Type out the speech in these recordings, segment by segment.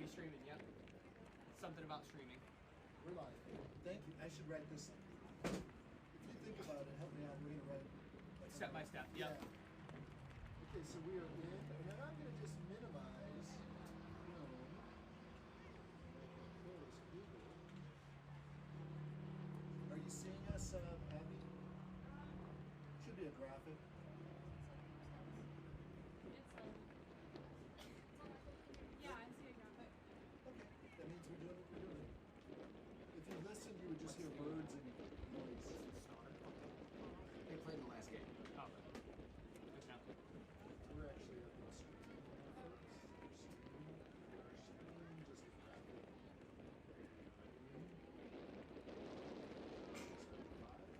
be streaming, yep. Something about streaming. We're live. Thank you. I should write this. If you think about it, help me out. We're going to write step by step, yep. Yeah. Okay, so we are in, and then I'm going to just minimize, Are you seeing us, Abby? Should be a graphic. Yeah, I see a graphic. Okay, that means we're doing what we're doing. If you listened, you would just hear birds and noise. They played the last game. Oh. Good enough. We're actually up on screen. Just a graphic.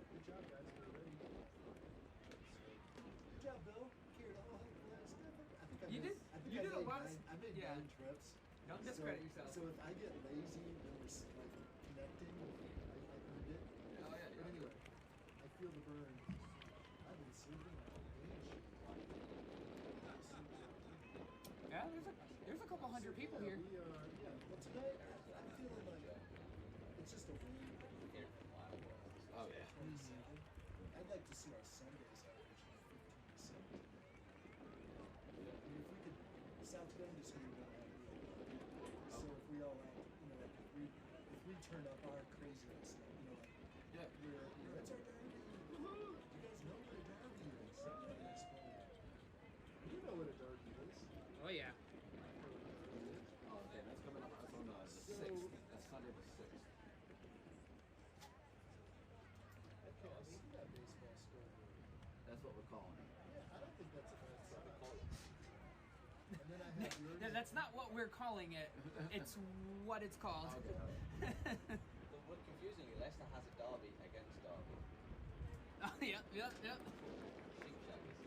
Good job, guys. We're ready. Good job, Bill. Carried all last step. I think I did a lot of. I made 9 trips. Don't discredit yourself. So if I get lazy when we're like connecting, I earned it. Oh yeah. But anyway, I feel the burn. I've been sleeping on the Yeah, there's a couple hundred people here. We are, but today I'm feeling like it's just a win. Oh yeah. I'd like to see our Sundays average 15 to 17. If we could, South Bend is going to be. So if we all act, like if we turn up our craziness, like it's our derby. You guys know what a derby is? You know what a derby is. Oh yeah. Oh, okay, that's coming up. That's on the 6th. That's Sunday the 6th. Okay, I see that baseball scoreboard. That's what we're calling it. Yeah, I don't think that's a bad sign. And then I have your That's not what we're calling it. It's what it's called. What's confusing you, Leicester has a derby against Derby. Oh, yep. Sheep shaggers.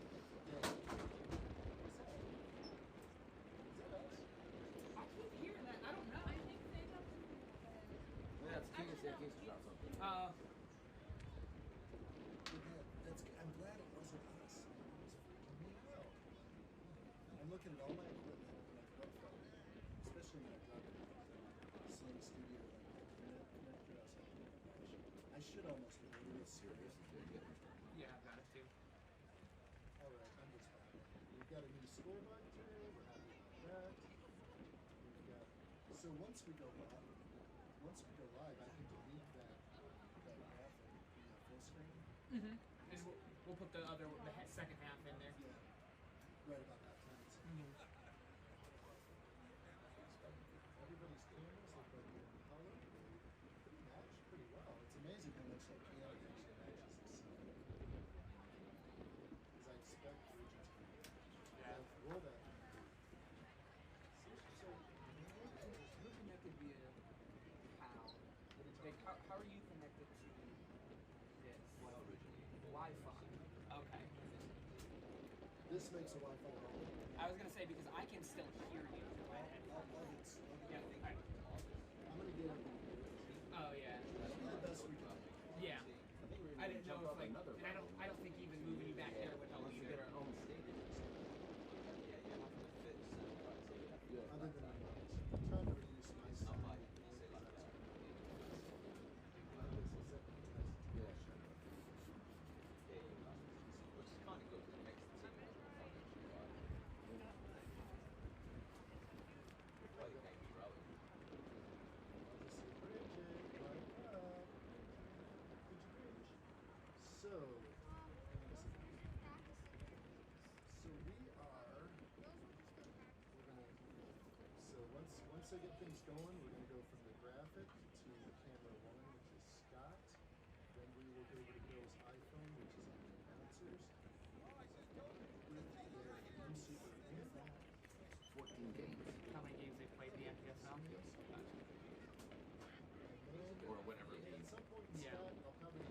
Is that us? I keep hearing that. I don't know. I think they have to. Yeah, it's Kingston. Kingston dropped something. I'm glad it wasn't us. It was freaking me out. I'm looking at all my equipment, like what from, especially when I drop it in the Sling Studio, connected us. I should almost be able to do this. Yeah, I've got it too. All right, I'm just fine. We've got a new scoreboard today. We're happy about that. We've got. So once we go live, I can delete that graphic, full screen. Mm-hmm. And we'll put the second half in there. Yeah. Right about that time. Everybody's cameras look like they're in color. Pretty match pretty well. It's amazing how much like piano actually matches this. Because I expect regions to roll that. So You're connected via how? How are you connected to this? Wi-Fi. Okay. This makes a Wi-Fi problem. I was gonna say because I can still hear you through my headphones. Yeah. I'm gonna get it. Oh yeah. That'll be the best we can. Yeah. I didn't know if and I don't think even moving you back there would help Unless we get our own stadium. Other than I'm trying to reduce my sound. Which is kind of good because it makes the team more financially viable. Why you can't keep rolling. So we are. So once I get things going, we're going to go from the graphic to the camera 1, which is Scott. Then we will go over to Bill's iPhone, which is on the announcers. With their 14 games. How many games they've played the FPSL? Or whatever it At means. some point, Yeah. Scott, I'll probably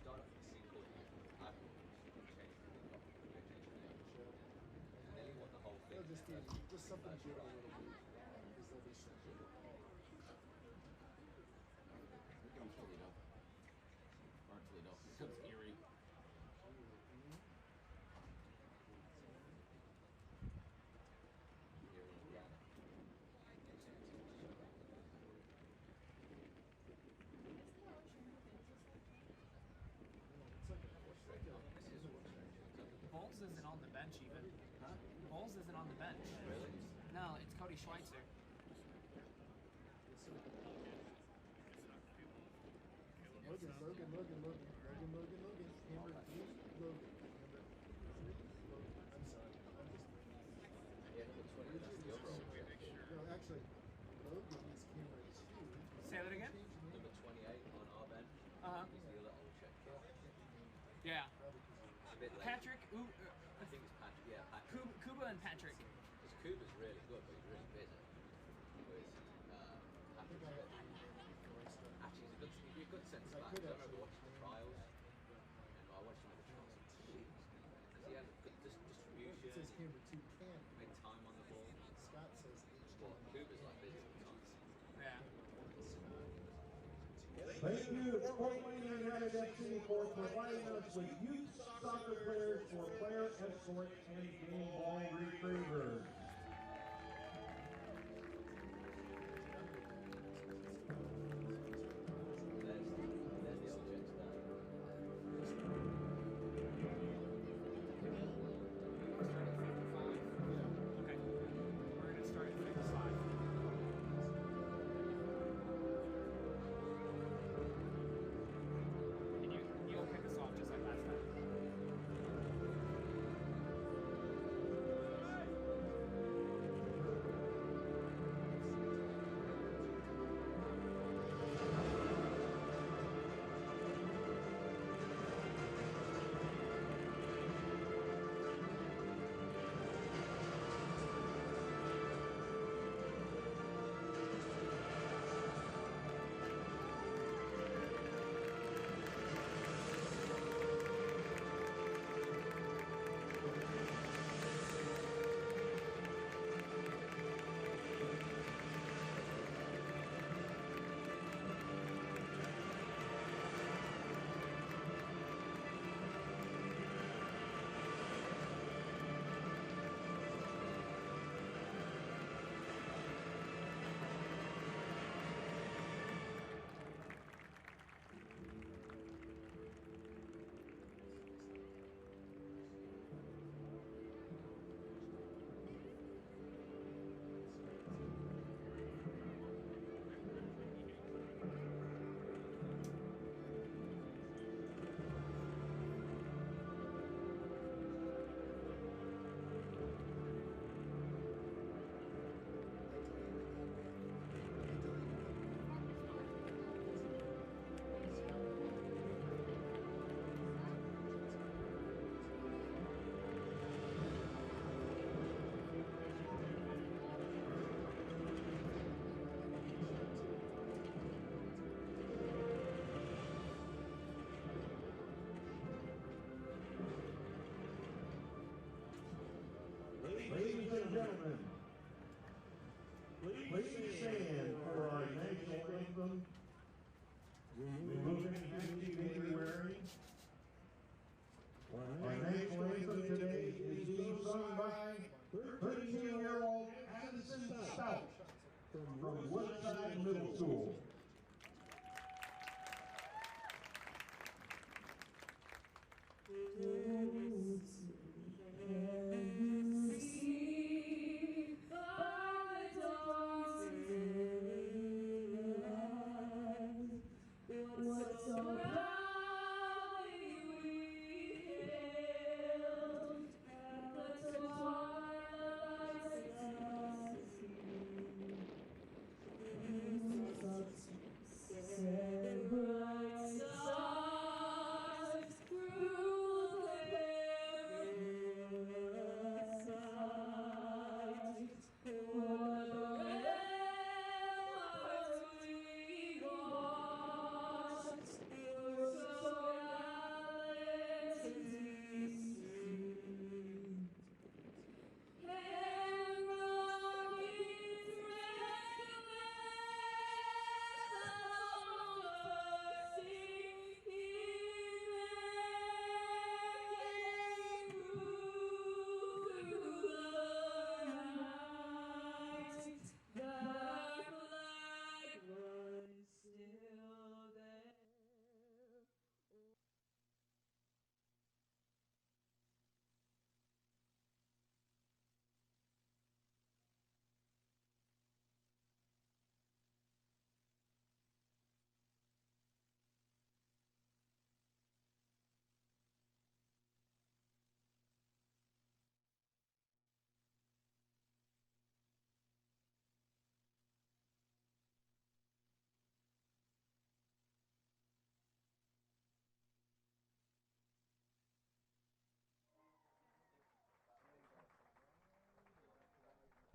Start off with a single Apple, change the kickoff, change the name. And then you want the whole thing. They'll just something jiggle a little bit, because they'll be so jiggle. Here comes Toledo. Or Toledo. Here comes Erie. bench even. Huh? Bowles isn't on the bench. Really? No, it's Cody Schweitzer. Logan. Camera 3, Logan. Camera 3, Logan. I'm sorry. I'm just. Yeah, number 20. That's the overall pitch. No, actually, Logan is camera 2. Say that again? Number 28 on our bench. Uh-huh. He's the other old check kid. Yeah. It's a bit late. Patrick, I think it's Patrick. Yeah, Patrick. Kuba and Patrick. Because Kuba's really good, but he's really busy. Whereas Patrick's a bit. Actually, he'd be a good centre back. I remember watching the trials. And I watched him at the trials. Because he had a good distribution. It says camera 2 can. Made time on the ball. Scott says But Kuba's like busy all the time. Yeah. Thank you, Fort Wayne United FC, for providing us with youth soccer players for player escort and game ball retrievers. There's the old Jets down. Okay. We're gonna start at 55. And you'll kick us off just like last time. Ladies and gentlemen, please stand for our national anthem, removing active wearing. Our national anthem today is being sung by 13-year-old Addison Stout from Woodside Middle School.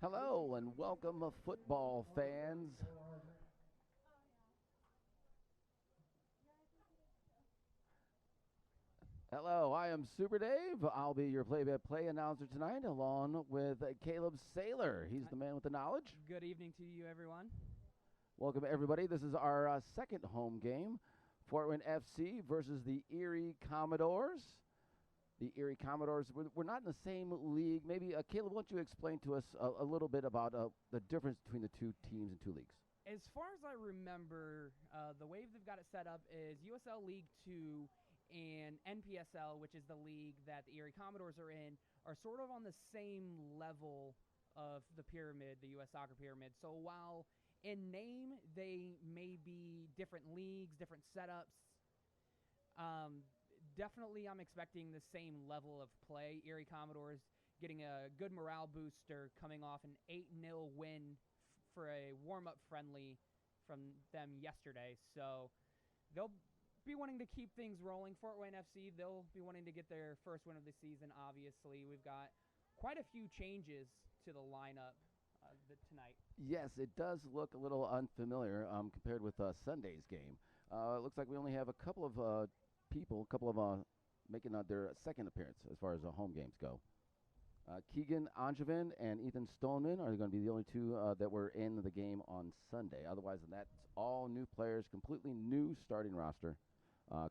Hello and welcome, football fans. Hello, I am Super Dave. I'll be your play-by-play announcer tonight, along with Caleb Saylor. He's the man with the knowledge. Good evening to you, everyone. Welcome, everybody. This is our second home game, Fort Wayne FC versus the Erie Commodores. The Erie Commodores, we're not in the same league. Maybe, Caleb, why don't you explain to us a little bit about the difference between the two teams and two leagues? As far as I remember, the way they've got it set up is USL League 2 and NPSL, which is the league that the Erie Commodores are in, are sort of on the same level of the pyramid, the U.S. soccer pyramid. So while in name they may be different leagues, different setups, definitely I'm expecting the same level of play. Erie Commodores getting a good morale booster coming off an 8-0 win for a warm-up friendly from them yesterday. So they'll be wanting to keep things rolling. Fort Wayne FC, they'll be wanting to get their first win of the season, obviously. We've got quite a few changes to the lineup tonight. Yes, it does look a little unfamiliar compared with Sunday's game. It looks like we only have a couple of making their second appearance as far as the home games go. Keegan Angevin and Ethan Stoneman are going to be the only two that were in the game on Sunday. Otherwise than that, it's all new players, completely new starting roster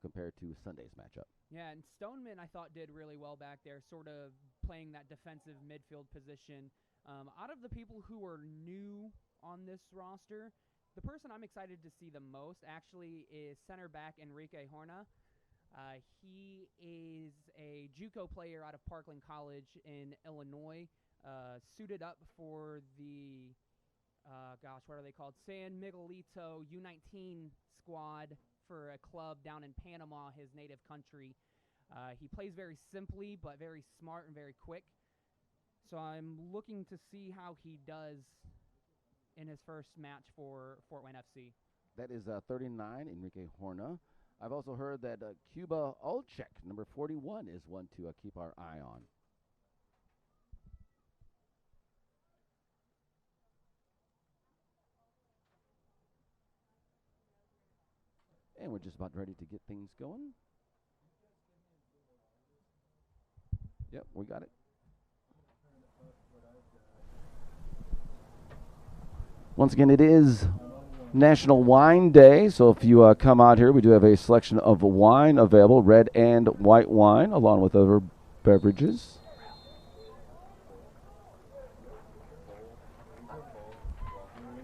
compared to Sunday's matchup. Yeah, and Stoneman I thought did really well back there, sort of playing that defensive midfield position. Out of the people who are new on this roster, the person I'm excited to see the most actually is center back Enrique Horna. He is a JUCO player out of Parkland College in Illinois, suited up for the, what are they called? San Miguelito U19 squad for a club down in Panama, his native country. He plays very simply, but very smart and very quick. So I'm looking to see how he does in his first match for Fort Wayne FC. That is 39, Enrique Horna. I've also heard that Cuba Olchek, number 41, is one to keep our eye on. And we're just about ready to get things going. Yep, we got it. Once again, it is National Wine Day, so if you come out here, we do have a selection of wine available, red and white wine, along with other beverages.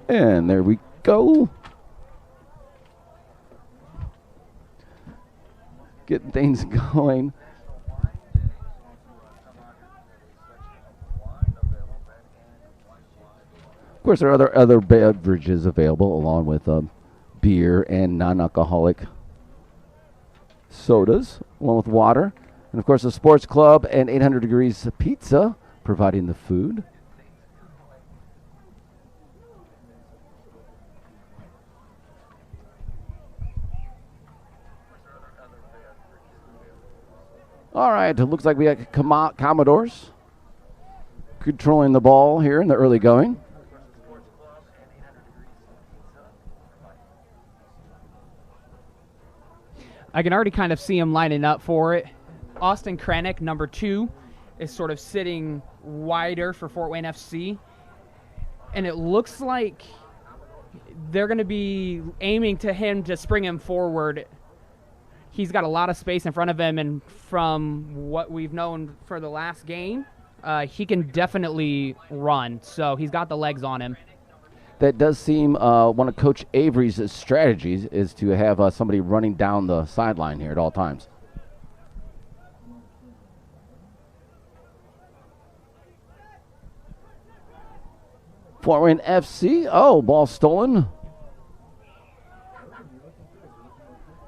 And there we go. Getting things going. Of course, there are other beverages available, along with beer and non-alcoholic sodas, along with water. And, of course, the Sports Club and 800 Degrees Pizza providing the food. All right, it looks like we got Commodores controlling the ball here in the early going. I can already kind of see him lining up for it. Austin Kranick, number 2, is sort of sitting wider for Fort Wayne FC. And it looks like they're going to be aiming to him to spring him forward. He's got a lot of space in front of him, and from what we've known for the last game, he can definitely run. So he's got the legs on him. That does seem one of Coach Avery's strategies is to have somebody running down the sideline here at all times. Fort Wayne FC. Oh, ball stolen.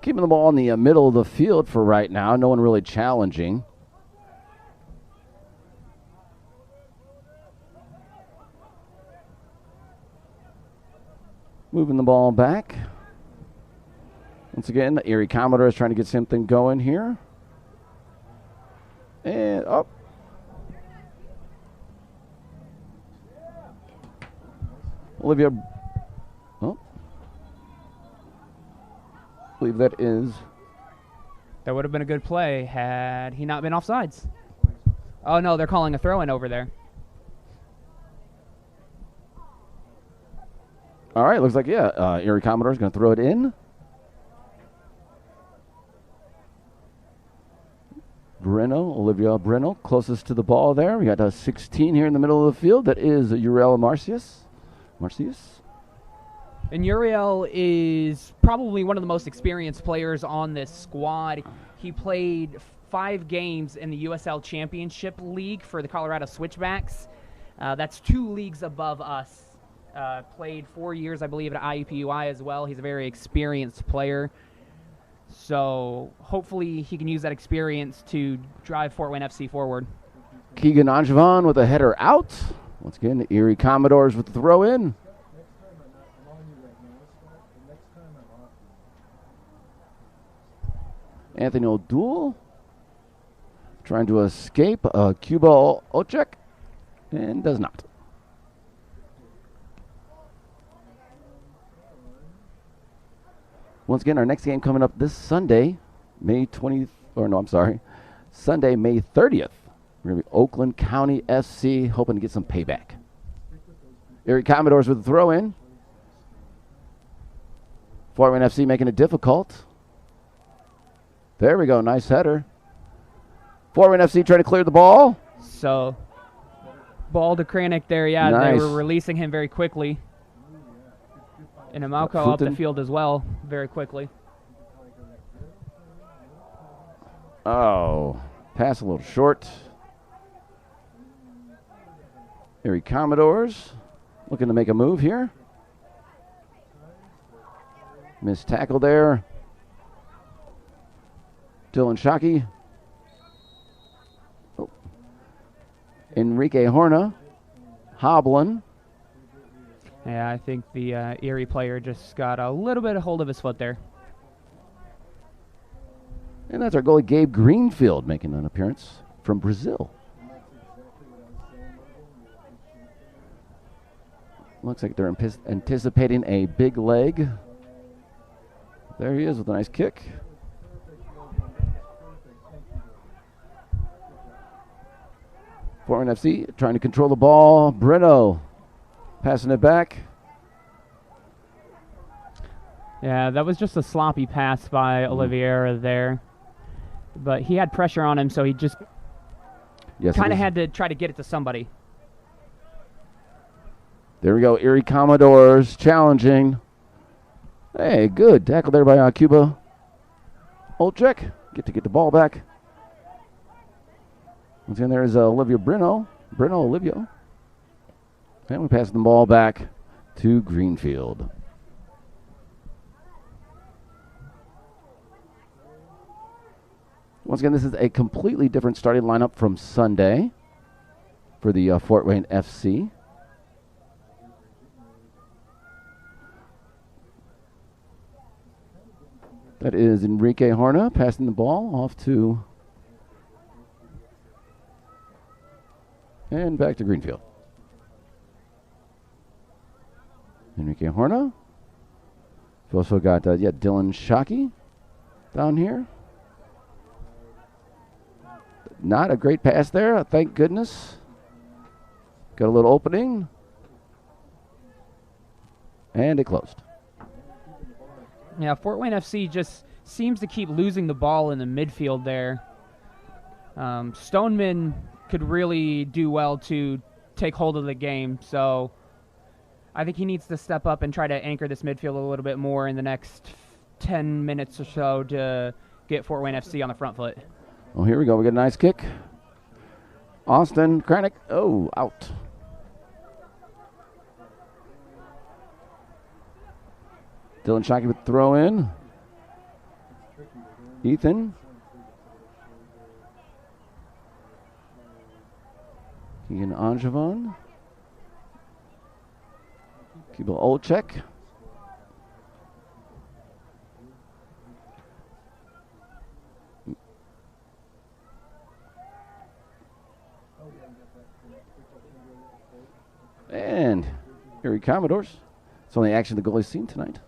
Keeping the ball in the middle of the field for right now. No one really challenging. Moving the ball back. Once again, the Erie Commodores trying to get something going here. And up. Olivia. Oh. I believe that is. That would have been a good play had he not been offsides. Oh, no, they're calling a throw-in over there. All right, looks like, yeah, Erie Commodores going to throw it in. Olivia Breno, closest to the ball there. We got a 16 here in the middle of the field. That is Uriel Marcius. And Uriel is probably one of the most experienced players on this squad. He played 5 games in the USL Championship League for the Colorado Switchbacks. That's 2 leagues above us. Played 4 years, I believe, at IUPUI as well. He's a very experienced player. So hopefully he can use that experience to drive Fort Wayne FC forward. Keegan Angevin with a header out. Once again, the Erie Commodores with the throw in. Anthony O'Doul trying to escape Cuba Ocek and does not. Once again, our next game coming up this Sunday, Sunday, May 30th. We're going to be Oakland County FC, hoping to get some payback. Erie Commodores with the throw in. Fort Wayne FC making it difficult. There we go, nice header. Fort Wayne FC trying to clear the ball. So, ball to Kranick there, yeah, nice. They were releasing him very quickly. And Amalco up the field as well, very quickly. Oh, pass a little short. Erie Commodores looking to make a move here. Missed tackle there. Dylan Shockey. Oh. Enrique Horna. Hoblin. Yeah, I think the Erie player just got a little bit of hold of his foot there. And that's our goalie, Gabe Greenfield, making an appearance from Brazil. Looks like they're anticipating a big leg. There he is with a nice kick. Fort Wayne FC trying to control the ball. Breno passing it back. Yeah, that was just a sloppy pass by Oliveira there. But he had pressure on him, so he just kind of had to try to get it to somebody. There we go. Erie Commodores challenging. Hey, good tackle there by Cuba Olchek. Get the ball back. Once again, there is Olivia Breno. Olivia. And we pass the ball back to Greenfield. Once again, this is a completely different starting lineup from Sunday for the Fort Wayne FC. That is Enrique Horna passing the ball off to and back to Greenfield. Enrique Horna. We've also got Dylan Shockey down here. Not a great pass there, thank goodness. Got a little opening. And it closed. Yeah, Fort Wayne FC just seems to keep losing the ball in the midfield there. Stoneman could really do well to take hold of the game, so I think he needs to step up and try to anchor this midfield a little bit more in the next 10 minutes or so to get Fort Wayne FC on the front foot. Well, here we go. We got a nice kick. Austin Kranick. Oh, out. Dylan Shockey with throw in. Ethan. Keegan Angevin. Cuba Olchek. And Erie Commodores. It's only action the goalie's seen tonight.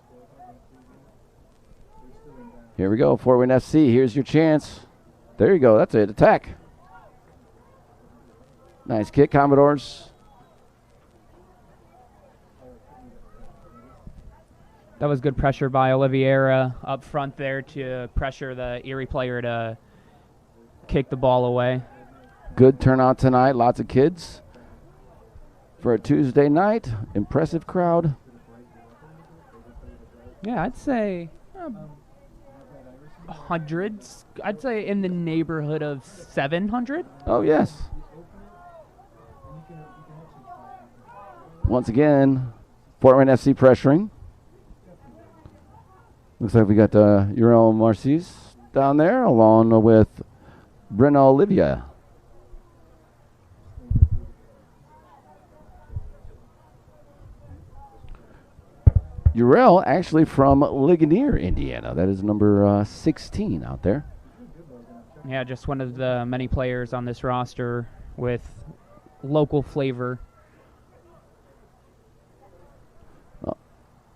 Here we go, Fort Wayne FC. Here's your chance. There you go. That's it. Attack. Nice kick, Commodores. That was good pressure by Oliveira up front there to pressure the Erie player to kick the ball away. Good turnout tonight. Lots of kids for a Tuesday night. Impressive crowd. Yeah, I'd say hundreds. I'd say in the neighborhood of 700. Oh, yes. Once again, Fort Wayne FC pressuring. Looks like we got Uriel Marcis down there along with Brenna Olivia. Uriel actually from Ligonier, Indiana. That is number 16 out there. Yeah, just one of the many players on this roster with local flavor.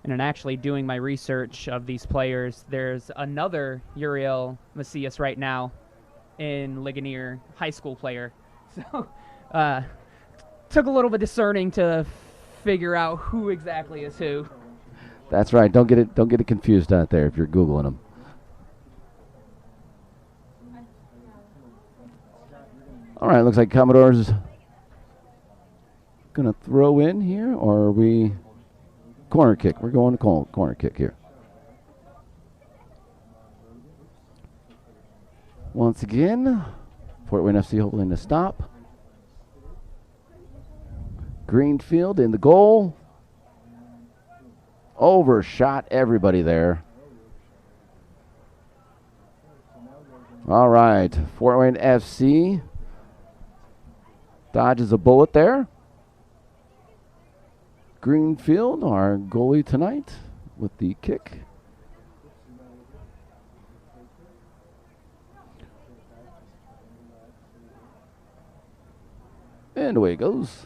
And in actually doing my research of these players, there's another Uriel Macias right now in Ligonier, high school player. So took a little bit discerning to figure out who exactly is who. That's right. Don't get it confused out there if you're Googling them. All right, looks like Commodores gonna throw in here, or are we corner kick? We're going to corner kick here. Once again, Fort Wayne FC holding to stop. Greenfield in the goal. Overshot everybody there. All right, Fort Wayne FC dodges a bullet there. Greenfield, our goalie tonight, with the kick. And away it goes.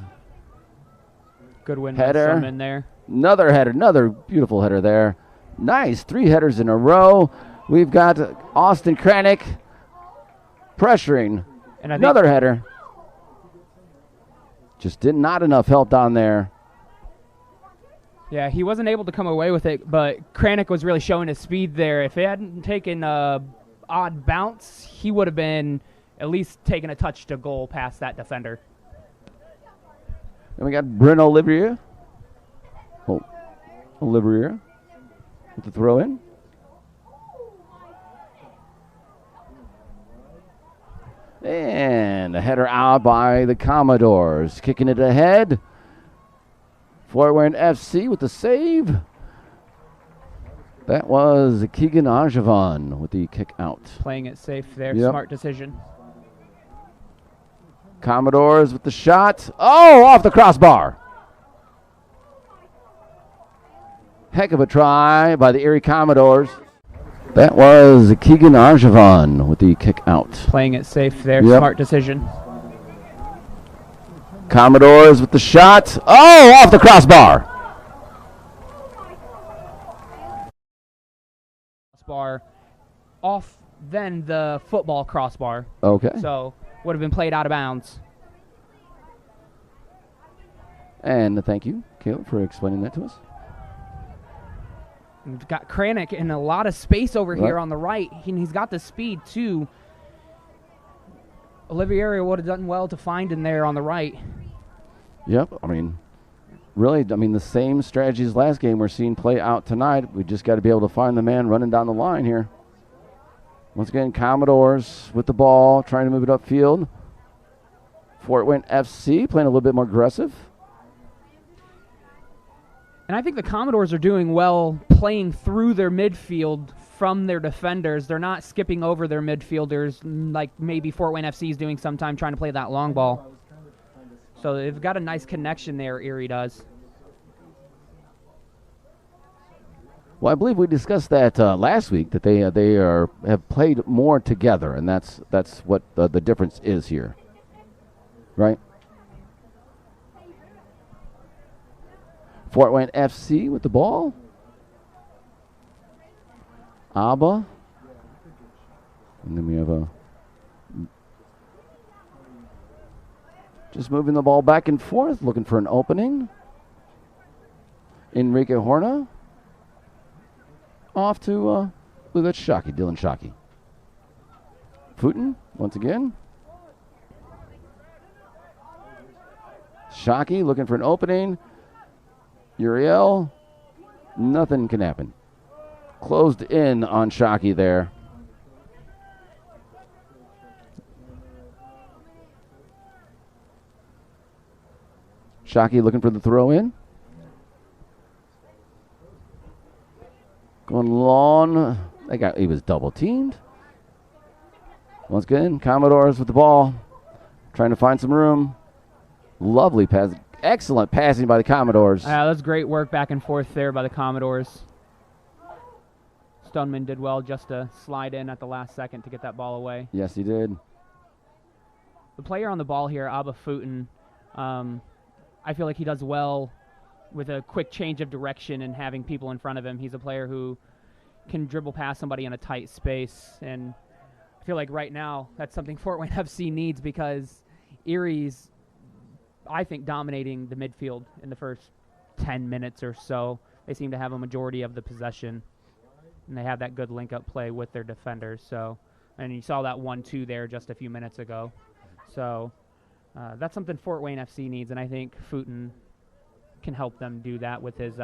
Good win Header. by Stoneman there. Another header, another beautiful header there. Nice, 3 headers in a row. We've got Austin Kranick pressuring. And I Another header. Just not enough help down there. Yeah, he wasn't able to come away with it, but Kranick was really showing his speed there. If it hadn't taken a odd bounce, he would have been at least taking a touch to goal past that defender. And we got Breno Olivier. Olivier with the throw in. And a header out by the Commodores. Kicking it ahead. Fort Wayne FC with the save. That was Keegan Arjavan with the kick out. Playing it safe there. Yep. Smart decision. Commodores with the shot. Oh, off the crossbar. Heck of a try by the Erie Commodores. That was Keegan Arjavan with the kick out. Playing it safe there. Yep. Smart decision. Commodores with the shot. Oh, off the crossbar. Crossbar off then the football crossbar. Okay. So would have been played out of bounds. And thank you, Caleb, for explaining that to us. We've got Kranick in a lot of space over Right. here on the right. He's got the speed, too. Olivier would have done well to find in there on the right. Yep, the same strategies last game we're seeing play out tonight. We just got to be able to find the man running down the line here. Once again, Commodores with the ball, trying to move it upfield. Fort Wayne FC playing a little bit more aggressive. And I think the Commodores are doing well playing through their midfield from their defenders. They're not skipping over their midfielders like maybe Fort Wayne FC is doing sometime, trying to play that long ball. So they've got a nice connection there, Erie does. Well, I believe we discussed that last week, that they have played more together, and that's what the difference is here, right? Fort Wayne FC with the ball. Abba. And then we have a... Just moving the ball back and forth, looking for an opening. Enrique Horna. Off to, that's Shockey, Dylan Shockey. Futin, once again. Shockey looking for an opening. Uriel. Nothing can happen. Closed in on Shockey there. Shockey looking for the throw in. Going long. He was double teamed. Once again, Commodores with the ball. Trying to find some room. Lovely pass. Excellent passing by the Commodores. That's great work back and forth there by the Commodores. Stoneman did well just to slide in at the last second to get that ball away. Yes, he did. The player on the ball here, Abba Futin, I feel like he does well with a quick change of direction and having people in front of him. He's a player who can dribble past somebody in a tight space, and I feel like right now that's something Fort Wayne FC needs because Erie's, I think, dominating the midfield in the first 10 minutes or so. They seem to have a majority of the possession, and they have that good link-up play with their defenders. So, and you saw that 1-2 there just a few minutes ago. So that's something Fort Wayne FC needs, and I think Futin can help them do that with his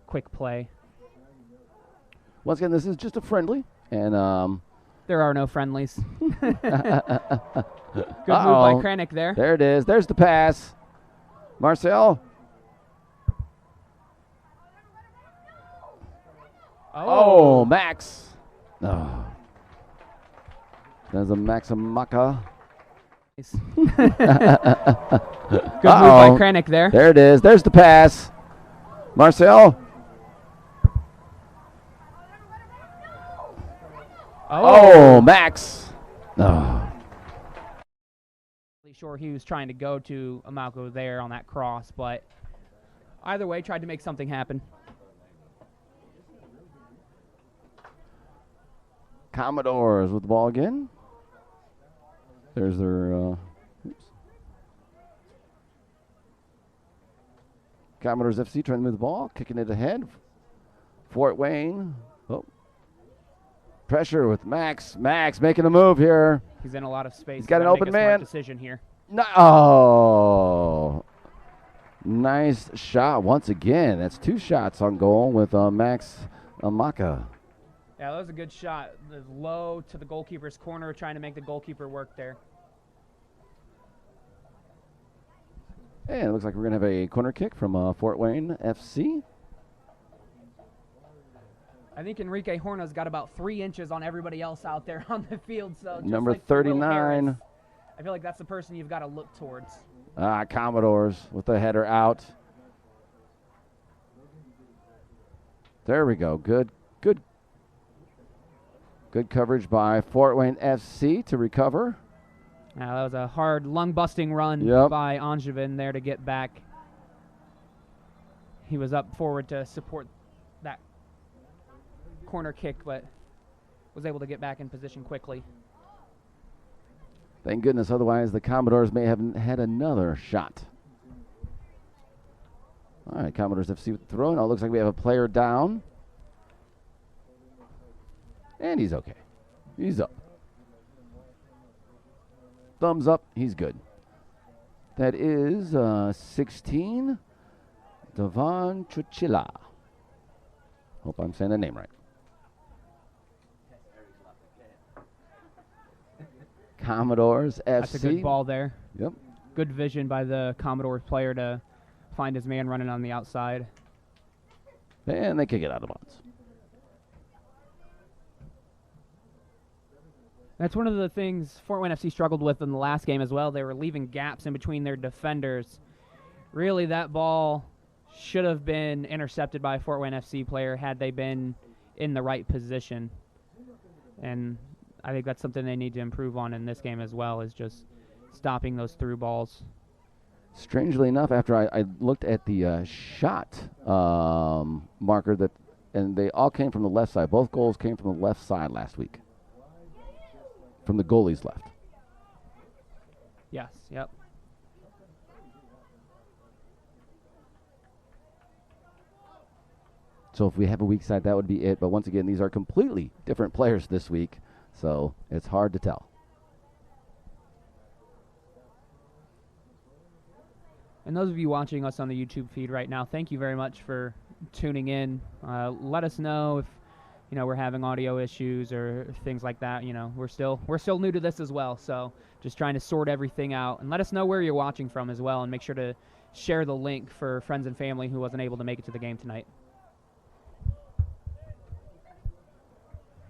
quick play. Once again, this is just a friendly, and there are no friendlies. Good move by Kranick there. There it is. There's the pass. Marcel. Oh, Max. Oh. There's a Maximaka. Good move by Kranick there. There it is. There's the pass. Marcel. Oh, Max. Oh. Sure, he was trying to go to Amalco there on that cross, but either way, tried to make something happen. Commodores with the ball again. There's their Commodores FC trying to move the ball, kicking it ahead. Fort Wayne. Oh. Pressure with Max. Max making a move here. He's in a lot of space. He's got an open man. Decision here. No. Oh. Nice shot once again. That's 2 shots on goal with Max Amaka. Yeah, that was a good shot. Low to the goalkeeper's corner, trying to make the goalkeeper work there. And it looks like we're going to have a corner kick from Fort Wayne FC. I think Enrique Horna's got about 3 inches on everybody else out there on the field. So just number like 39. Harris, I feel like that's the person you've got to look towards. Commodores with the header out. There we go. Good coverage by Fort Wayne FC to recover. That was a hard lung-busting run by Angevin there to get back. He was up forward to support that corner kick, but was able to get back in position quickly. Thank goodness, otherwise the Commodores may have had another shot. All right, Commodores FC with the throw. Now it looks like we have a player down. And he's okay. He's up. Thumbs up. He's good. That is 16, Devon Chuchila. Hope I'm saying the name right. Commodores FC. That's a good ball there. Yep. Good vision by the Commodores player to find his man running on the outside. And they kick it out of bounds. That's one of the things Fort Wayne FC struggled with in the last game as well. They were leaving gaps in between their defenders. Really, that ball should have been intercepted by a Fort Wayne FC player had they been in the right position. And I think that's something they need to improve on in this game as well, is just stopping those through balls. Strangely enough, after I looked at the shot marker, and they all came from the left side. Both goals came from the left side last week, from the goalie's left. Yes, yep. So if we have a weak side, that would be it. But once again, these are completely different players this week, so it's hard to tell. And those of you watching us on the YouTube feed right now, thank you very much for tuning in. Let us know if we're having audio issues or things like that. We're still new to this as well, so just trying to sort everything out. And let us know where you're watching from as well, and make sure to share the link for friends and family who wasn't able to make it to the game tonight.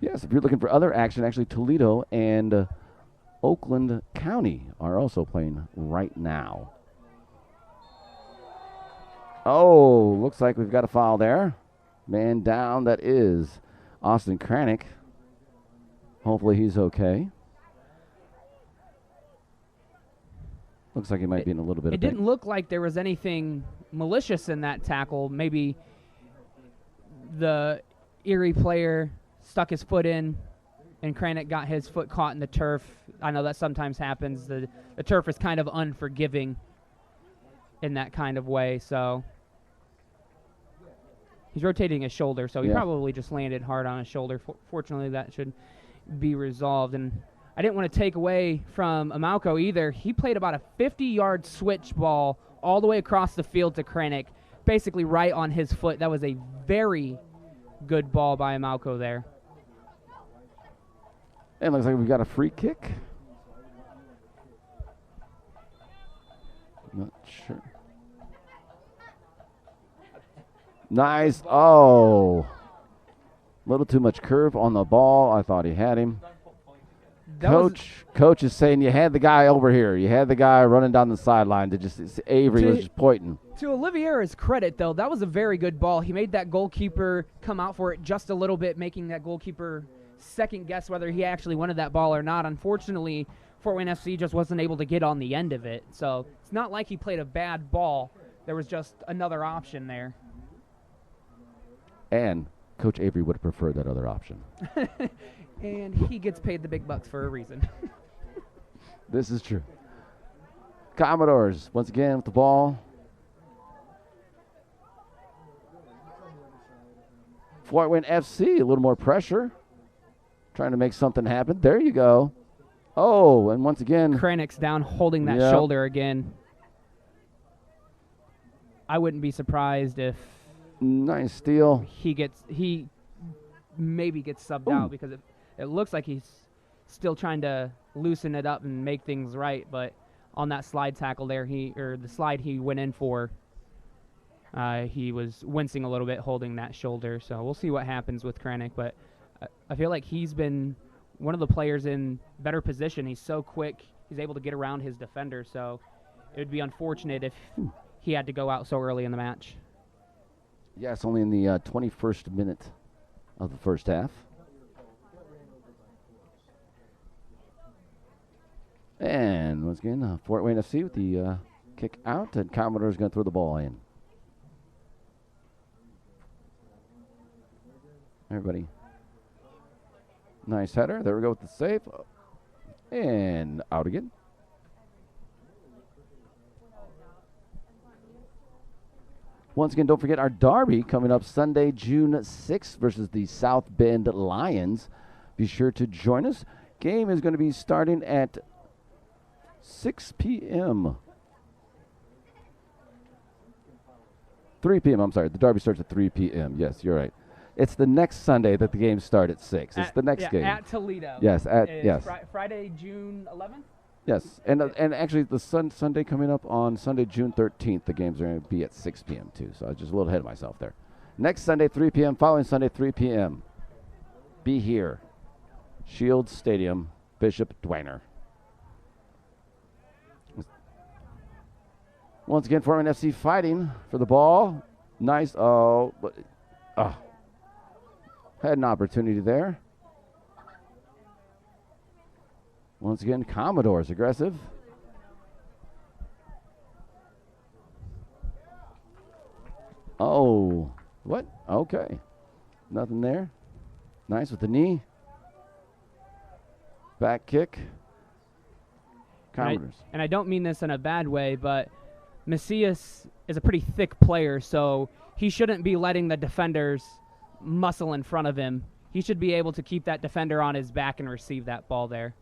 Yes, if you're looking for other action, actually Toledo and Oakland County are also playing right now. Oh, looks like we've got a foul there. Man down, that is Austin Kranick. Hopefully he's okay. Looks like he might be in a little bit of pain. It didn't look like there was anything malicious in that tackle. Maybe the Erie player stuck his foot in, and Kranick got his foot caught in the turf. I know that sometimes happens. The turf is kind of unforgiving in that kind of way, so he's rotating his shoulder, so he probably just landed hard on his shoulder. Fortunately, that should be resolved. And I didn't want to take away from Amalco either. He played about a 50-yard switch ball all the way across the field to Kranick, basically right on his foot. That was a very good ball by Amalco there. And looks like we've got a free kick. Not sure. Nice. Oh. A little too much curve on the ball. I thought he had him. Coach is saying you had the guy over here. You had the guy running down the sideline. Avery was just pointing. To Oliviera's credit, though, that was a very good ball. He made that goalkeeper come out for it just a little bit, making that goalkeeper second guess whether he actually wanted that ball or not. Unfortunately, Fort Wayne FC just wasn't able to get on the end of it. So it's not like he played a bad ball. There was just another option there. And Coach Avery would have preferred that other option. And he gets paid the big bucks for a reason. This is true. Commodores, once again, with the ball. Fort Wayne FC, a little more pressure. Trying to make something happen. There you go. Oh, and once again. Kranick's down holding that shoulder again. I wouldn't be surprised if. Nice steal. He maybe gets subbed out because it looks like he's still trying to loosen it up and make things right. But on that slide tackle there, the slide he went in for, he was wincing a little bit holding that shoulder. So we'll see what happens with Kranick. But I feel like he's been one of the players in better position. He's so quick. He's able to get around his defender. So it would be unfortunate if he had to go out so early in the match. Yes, only in the 21st minute of the first half. And once again, Fort Wayne FC with the kick out, and Commodore's going to throw the ball in. Everybody. Nice header. There we go with the save. And out again. Once again, don't forget our derby coming up Sunday, June 6th versus the South Bend Lions. Be sure to join us. Game is going to be starting at 6 p.m. 3 p.m., I'm sorry. The derby starts at 3 p.m. Yes, you're right. It's the next Sunday that the games start at 6. It's the next game. At Toledo. Yes, yes. Friday, June 11th? Yes, and actually the Sunday coming up on Sunday, June 13th, the games are going to be at 6 p.m. too, so I was just a little ahead of myself there. Next Sunday, 3 p.m., following Sunday, 3 p.m. Be here. Shields Stadium, Bishop Dweiner. Once again, Fort Wayne FC fighting for the ball. Nice, had an opportunity there. Once again, Commodores aggressive. What? Okay. Nothing there. Nice with the knee. Back kick. Commodores. And I don't mean this in a bad way, but Macias is a pretty thick player, so he shouldn't be letting the defenders muscle in front of him. He should be able to keep that defender on his back and receive that ball there.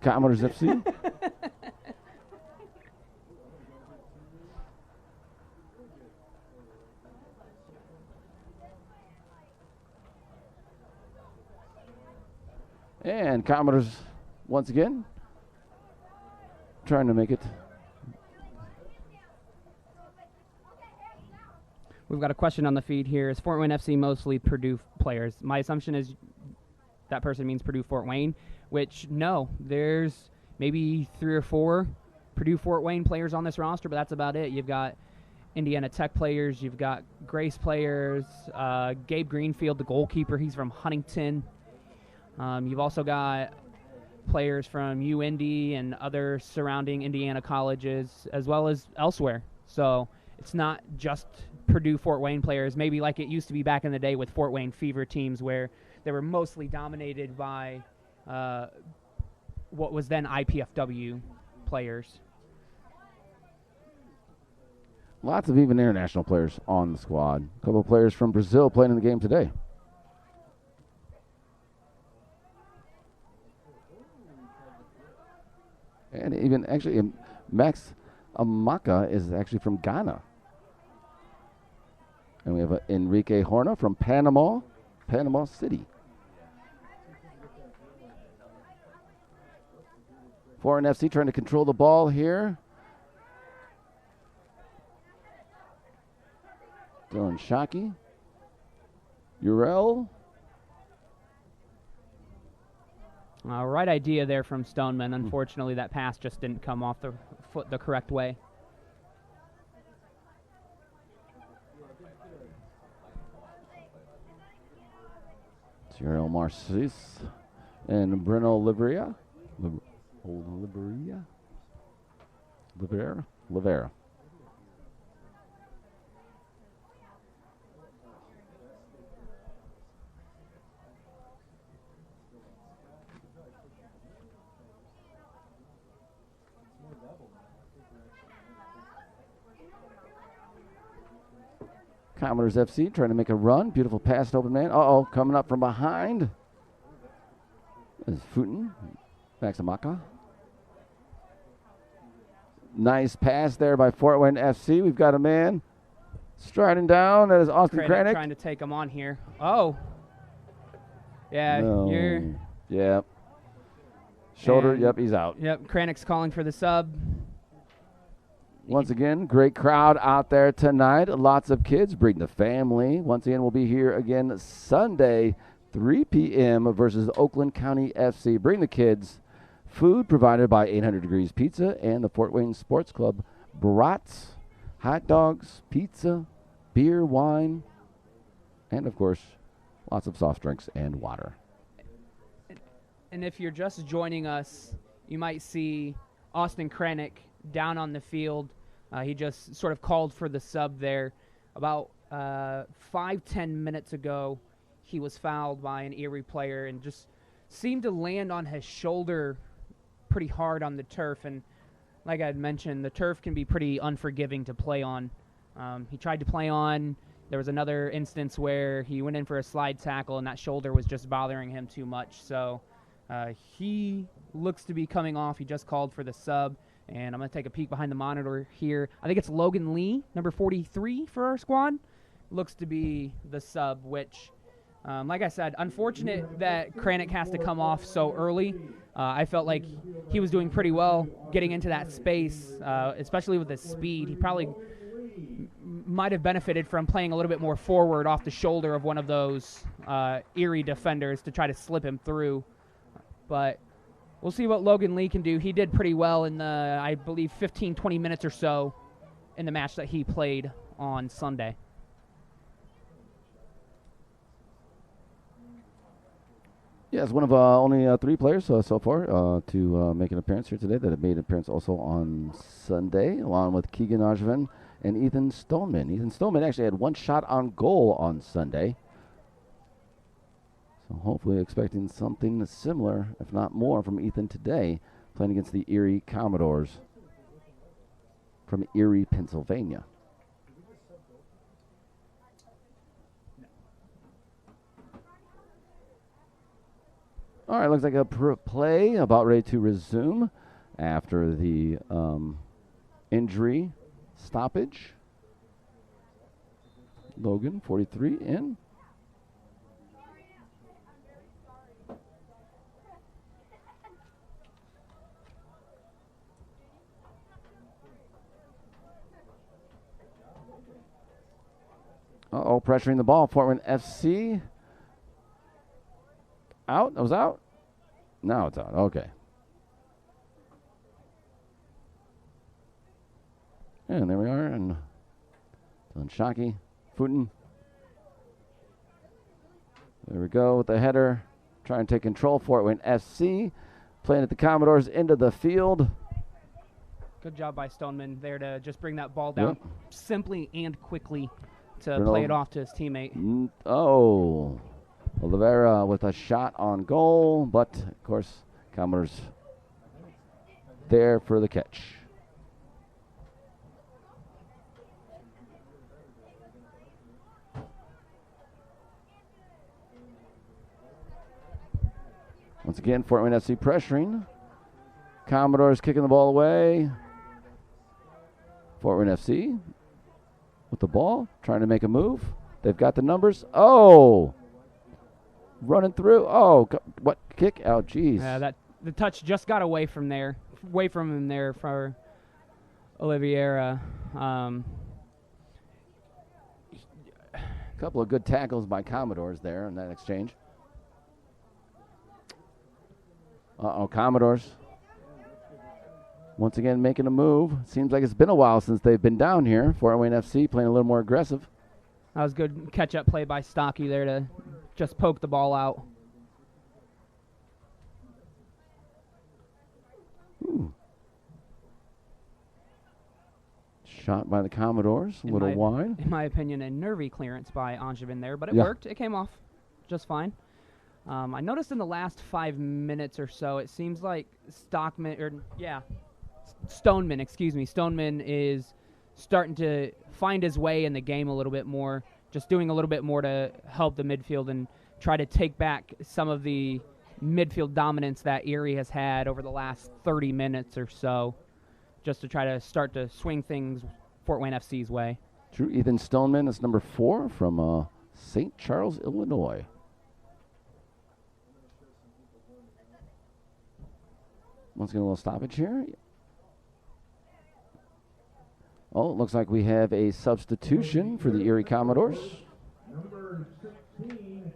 Commodores FC. And Commodores, once again, trying to make it. We've got a question on the feed here. Is Fort Wayne FC mostly Purdue players? My assumption is that person means Purdue Fort Wayne, which, no, there's maybe 3 or 4 Purdue Fort Wayne players on this roster, but that's about it. You've got Indiana Tech players. You've got Grace players. Gabe Greenfield, the goalkeeper, he's from Huntington. You've also got players from UIndy and other surrounding Indiana colleges, as well as elsewhere. So it's not just Purdue Fort Wayne players, maybe like it used to be back in the day with Fort Wayne Fever teams where they were mostly dominated by what was then IPFW players. Lots of even international players on the squad. A couple of players from Brazil playing in the game today. And even actually, Max Amaka is actually from Ghana. And we have Enrique Horna from Panama City. Foreign FC trying to control the ball here. Dylan Shockey. Urel. Right idea there from Stoneman. Unfortunately, that pass just didn't come off the foot the correct way. Cyril Marcis and Bruno Livera. Livera. Commodores FC trying to make a run. Beautiful pass to open man. Uh-oh, coming up from behind is Futin. Max Amaka. Nice pass there by Fort Wayne FC. We've got a man striding down. That is Austin Kranick. Trying to take him on here. Oh. Yeah, No. you're... Yep. Shoulder, yep, he's out. Yep, Kranick's calling for the sub. Once again, great crowd out there tonight. Lots of kids bringing the family. Once again, we'll be here again Sunday, 3 p.m. versus Oakland County FC. Bring the kids. Food provided by 800 Degrees Pizza and the Fort Wayne Sports Club. Brats, hot dogs, pizza, beer, wine, and, of course, lots of soft drinks and water. And if you're just joining us, you might see Austin Kranick down on the field. He just sort of called for the sub there. About 5-10 minutes ago, he was fouled by an Erie player and just seemed to land on his shoulder pretty hard on the turf. And like I had mentioned, the turf can be pretty unforgiving to play on. He tried to play on. There was another instance where he went in for a slide tackle and that shoulder was just bothering him too much. So he looks to be coming off. He just called for the sub. And I'm going to take a peek behind the monitor here. I think it's Logan Lee, number 43 for our squad. Looks to be the sub, which, like I said, unfortunate that Kranick has to come off so early. I felt like he was doing pretty well getting into that space, especially with his speed. He probably might have benefited from playing a little bit more forward off the shoulder of one of those Erie defenders to try to slip him through. But we'll see what Logan Lee can do. He did pretty well in the, I believe, 15, 20 minutes or so in the match that he played on Sunday. Yes, one of only 3 players so far to make an appearance here today that have made an appearance also on Sunday, along with Keegan Ajvan and Ethan Stoneman. Ethan Stoneman actually had 1 shot on goal on Sunday. So hopefully expecting something similar, if not more, from Ethan today, playing against the Erie Commodores from Erie, Pennsylvania. All right, looks like a play about ready to resume after the injury stoppage. Logan, 43, in. Uh-oh, pressuring the ball. Fort Wayne FC. Out? That was out? Now it's out. Okay. And there we are. And Dylan Shockey. Footen. There we go with the header. Trying to take control. Fort Wayne FC. Playing at the Commodores into the field. Good job by Stoneman there to just bring that ball down simply and quickly to play it off to his teammate. Oh. Oliveira with a shot on goal, but of course, Commodores there for the catch. Once again, Fort Wayne FC pressuring. Commodores kicking the ball away. Fort Wayne FC with the ball, trying to make a move. They've got the numbers. Oh! Running through. Oh, what kick out? Jeez. Yeah, the touch just got away from him there for Oliveira. Couple of good tackles by Commodores there in that exchange. Uh-oh, Commodores. Once again making a move. Seems like it's been a while since they've been down here. Fort Wayne FC playing a little more aggressive. That was good catch-up play by Stockey there to just poke the ball out. Ooh. Shot by the Commodores, a little wide. In my opinion, a nervy clearance by Angevin there, but it worked. It came off just fine. I noticed in the last 5 minutes or so, it seems like Stoneman is starting to find his way in the game a little bit more, just doing a little bit more to help the midfield and try to take back some of the midfield dominance that Erie has had over the last 30 minutes or so, just to try to start to swing things Fort Wayne FC's way. True. Ethan Stoneman is number 4 from St. Charles, Illinois. Let's get a little stoppage here. Oh, it looks like we have a substitution for the Erie Commodores. Number 16,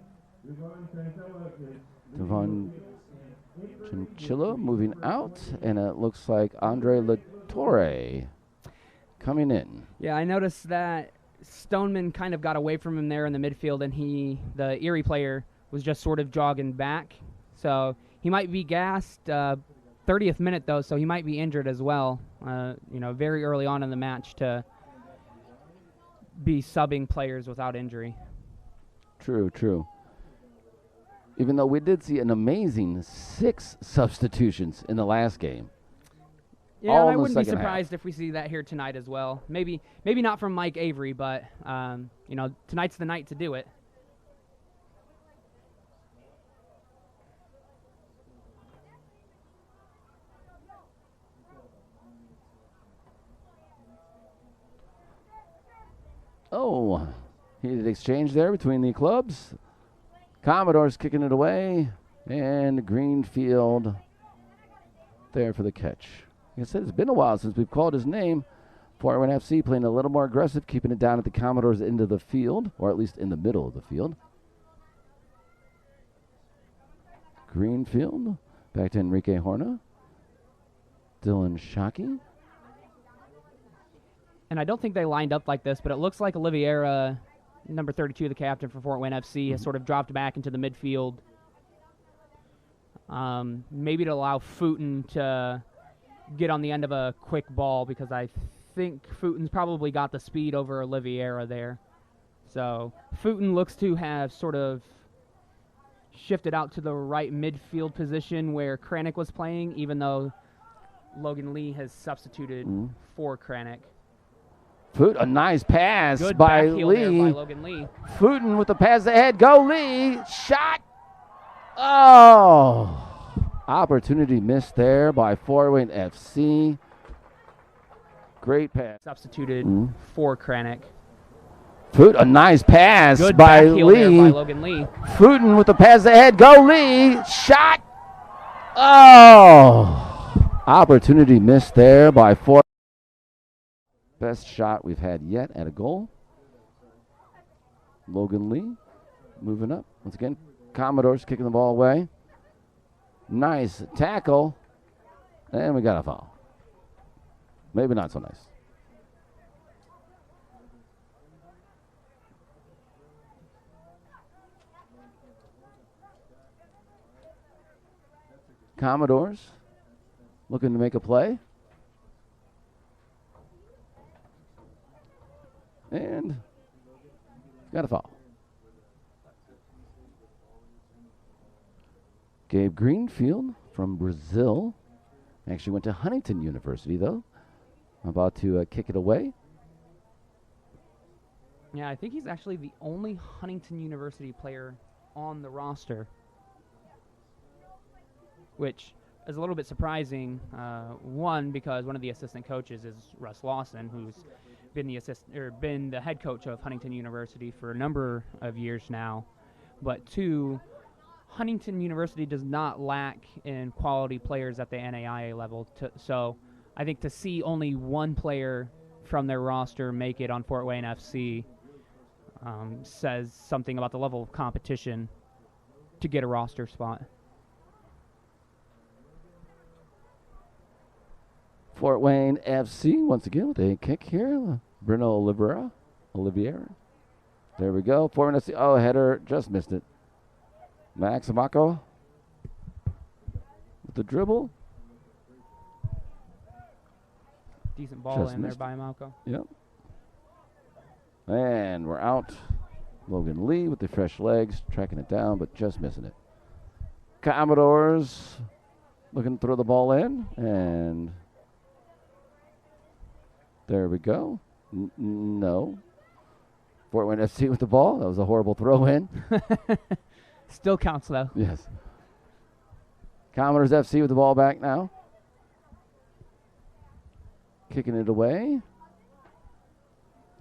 Devon Chinchilla moving out, and it looks like Andre Latore coming in. Yeah, I noticed that Stoneman kind of got away from him there in the midfield, and the Erie player was just sort of jogging back. So he might be gassed. 30th minute, though, so he might be injured as well. Very early on in the match to be subbing players without injury. True. Even though we did see an amazing 6 substitutions in the last game. Yeah, I wouldn't be surprised if we see that here tonight as well. Maybe not from Mike Avery, but tonight's the night to do it. Oh, heated exchange there between the clubs. Commodores kicking it away, and Greenfield there for the catch. Like I said, it's been a while since we've called his name. Fort Wayne FC playing a little more aggressive, keeping it down at the Commodores into the field, or at least in the middle of the field. Greenfield, back to Enrique Horna. Dylan Shockey. And I don't think they lined up like this, but it looks like Oliveira, number 32, the captain for Fort Wayne FC, has sort of dropped back into the midfield. Maybe to allow Footen to get on the end of a quick ball, because I think Futen's probably got the speed over Oliveira there. So Futen looks to have sort of shifted out to the right midfield position where Kranek was playing, even though Logan Lee has substituted for Kranek. A nice pass Good by back heel Lee. there by Logan Lee. Futen with the pass ahead. Go Lee. Shot. Oh. Opportunity missed there by Fort Wayne FC. Great pass. Substituted for Kranek. A nice pass Good by back heel there by Lee. Logan Lee. Futen with the pass ahead. Go Lee. Shot. Oh. Opportunity missed there by Fort. Best shot we've had yet at a goal. Logan Lee moving up. Once again, Commodores kicking the ball away. Nice tackle. And we got a foul. Maybe not so nice. Commodores looking to make a play. And got a foul. Gabe Greenfield from Brazil. Actually went to Huntington University, though. About to kick it away. Yeah, I think he's actually the only Huntington University player on the roster, which is a little bit surprising. One, because one of the assistant coaches is Russ Lawson, who's been the head coach of Huntington University for a number of years now. But two, Huntington University does not lack in quality players at the NAIA level. So I think to see only one player from their roster make it on Fort Wayne FC says something about the level of competition to get a roster spot. Fort Wayne FC once again with a kick here. Bruno Oliveira. There we go. Fort Wayne FC. Oh, header. Just missed it. Max Amako with the dribble. Decent ball Just in there missed by Amako. Yep. And we're out. Logan Lee with the fresh legs, tracking it down, but just missing it. Commodores looking to throw the ball in, and there we go. No. Fort Wayne FC with the ball. That was a horrible throw in. Still counts, though. Yes. Commodores FC with the ball back now. Kicking it away.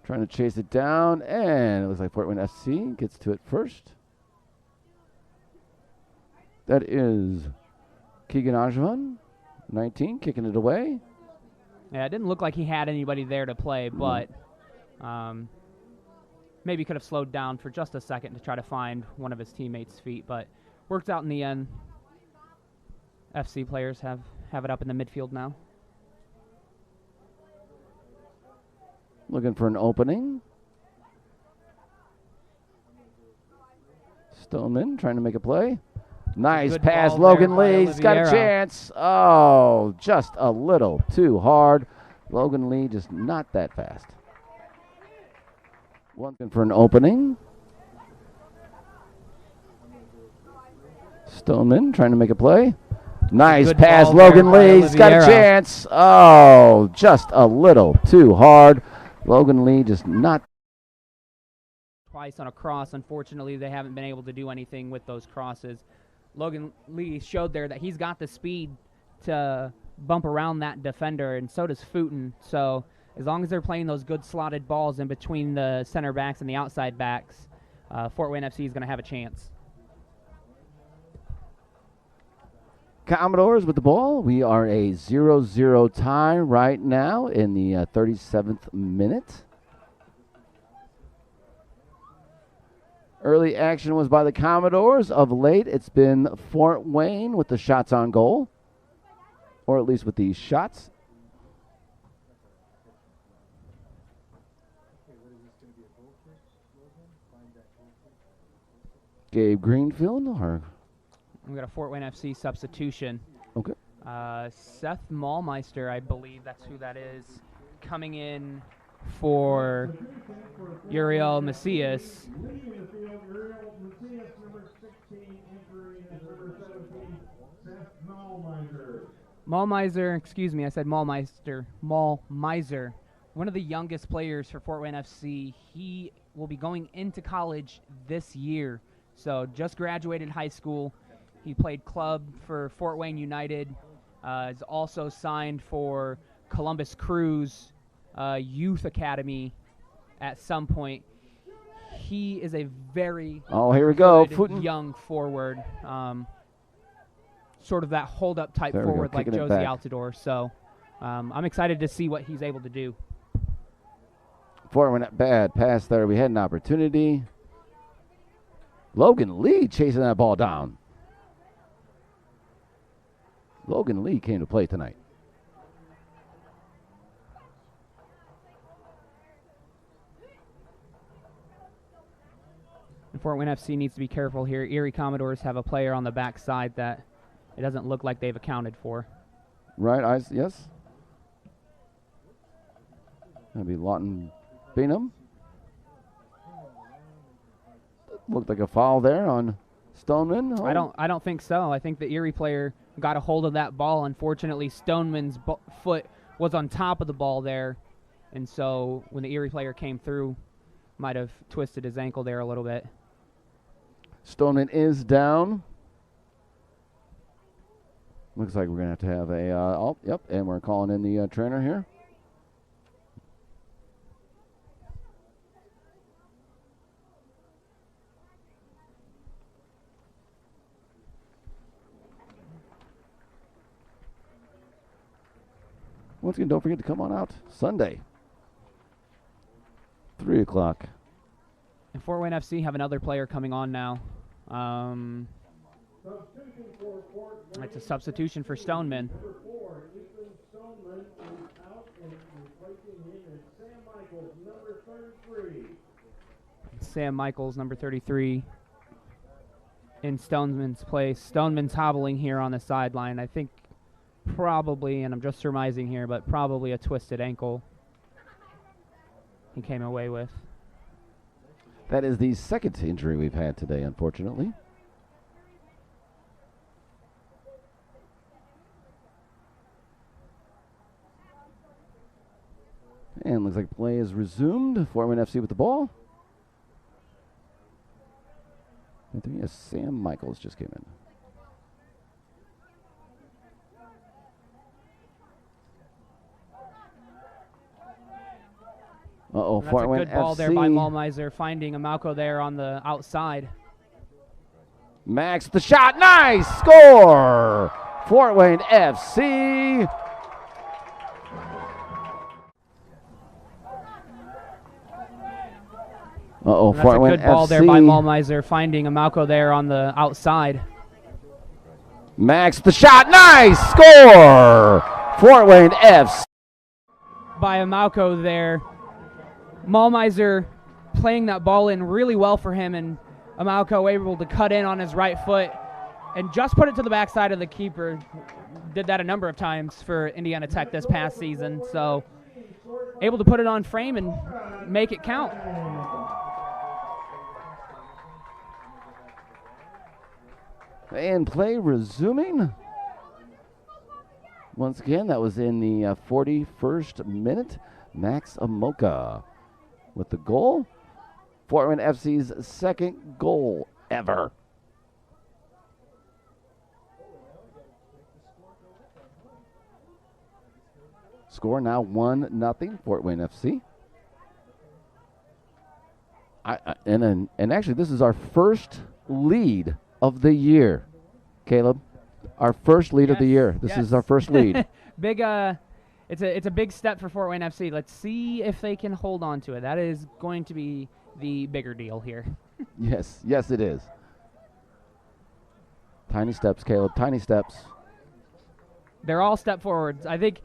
Trying to chase it down, and it looks like Fort Wayne FC gets to it first. That is Keegan Ajvan, 19, kicking it away. Yeah, it didn't look like he had anybody there to play, but maybe could have slowed down for just a second to try to find one of his teammates' feet, but worked out in the end. FC players have it up in the midfield now. Looking for an opening. Stoneman trying to make a play. Nice pass, Logan Lee. He's got a chance. Oh, just a little too hard. Logan Lee just not that fast. Looking for an opening. Stoneman trying to make a play. Nice pass, Logan Lee. He's got a chance. Oh, just a little too hard. Logan Lee just not. Twice on a cross. Unfortunately, they haven't been able to do anything with those crosses. Logan Lee showed there that he's got the speed to bump around that defender, and so does Futen. So as long as they're playing those good slotted balls in between the center backs and the outside backs, Fort Wayne FC is going to have a chance. Commodores with the ball. We are a 0-0 tie right now in the 37th minute. Early action was by the Commodores. Of late, it's been Fort Wayne with the shots on goal, or at least with these shots. Gabe Greenfield, or we got a Fort Wayne FC substitution. Okay. Seth Maulmeister, I believe that's who that is. coming in for Uriel Macias. Maulmeiser, excuse me, I said Maulmeister. Maulmeiser, one of the youngest players for Fort Wayne FC. He will be going into college this year. So just graduated high school. He played club for Fort Wayne United. Is also signed for Columbus Crew's youth academy at some point. He is a very here we go. young forward. Sort of that hold-up type There we go, forward like kicking it Josie back. Altidore. So I'm excited to see what he's able to do. Fort Wayne, bad pass there. We had an opportunity. Logan Lee chasing that ball down. Logan Lee came to play tonight. And Fort Wayne FC needs to be careful here. Erie Commodores have a player on the backside that it doesn't look like they've accounted for. Right, yes. That'd be Lawton Bingham. Looked like a foul there on Stoneman. Oh. I don't think so. I think the Erie player got a hold of that ball. Unfortunately, Stoneman's foot was on top of the ball there, and so when the Erie player came through, might have twisted his ankle there a little bit. Stoneman is down. Looks like we're going to have a, yep, and we're calling in the trainer here. Once again, don't forget to come on out Sunday, 3 o'clock. And Fort Wayne FC have another player coming on now. It's a substitution for Stoneman. Sam Michaels, number 33, in Stoneman's place. Stoneman's hobbling here on the sideline. I think probably, and I'm just surmising here, but probably a twisted ankle he came away with. That is the second injury we've had today, unfortunately. And looks like play is resumed. Fort Wayne FC with the ball. I think yes, Sam Michaels just came in. Uh-oh, That's Fort a Wayne good ball FC. there by Maulmeiser, finding Amalco there on the outside. Max the shot, nice score! Fort Wayne FC. Uh-oh, That's Fort a Wayne good ball FC. there by Maulmeiser, finding Amalco there on the outside. Max the shot, nice score! Fort Wayne FC. By Amalco there. Maulmeiser playing that ball in really well for him, and Amalco able to cut in on his right foot and just put it to the backside of the keeper. Did that a number of times for Indiana Tech this past season, so able to put it on frame and make it count. And play resuming. Once again, that was in the 41st minute. Max Amoka with the goal. Fort Wayne FC's second goal ever. Score now 1-0 Fort Wayne FC. And actually, this is our first lead of the year, Caleb. Our first lead of the year. This is our first lead. Big. It's a big step for Fort Wayne FC. Let's see if they can hold on to it. That is going to be the bigger deal here. Yes, it is. Tiny steps, Caleb. Tiny steps. They're all step forwards. I think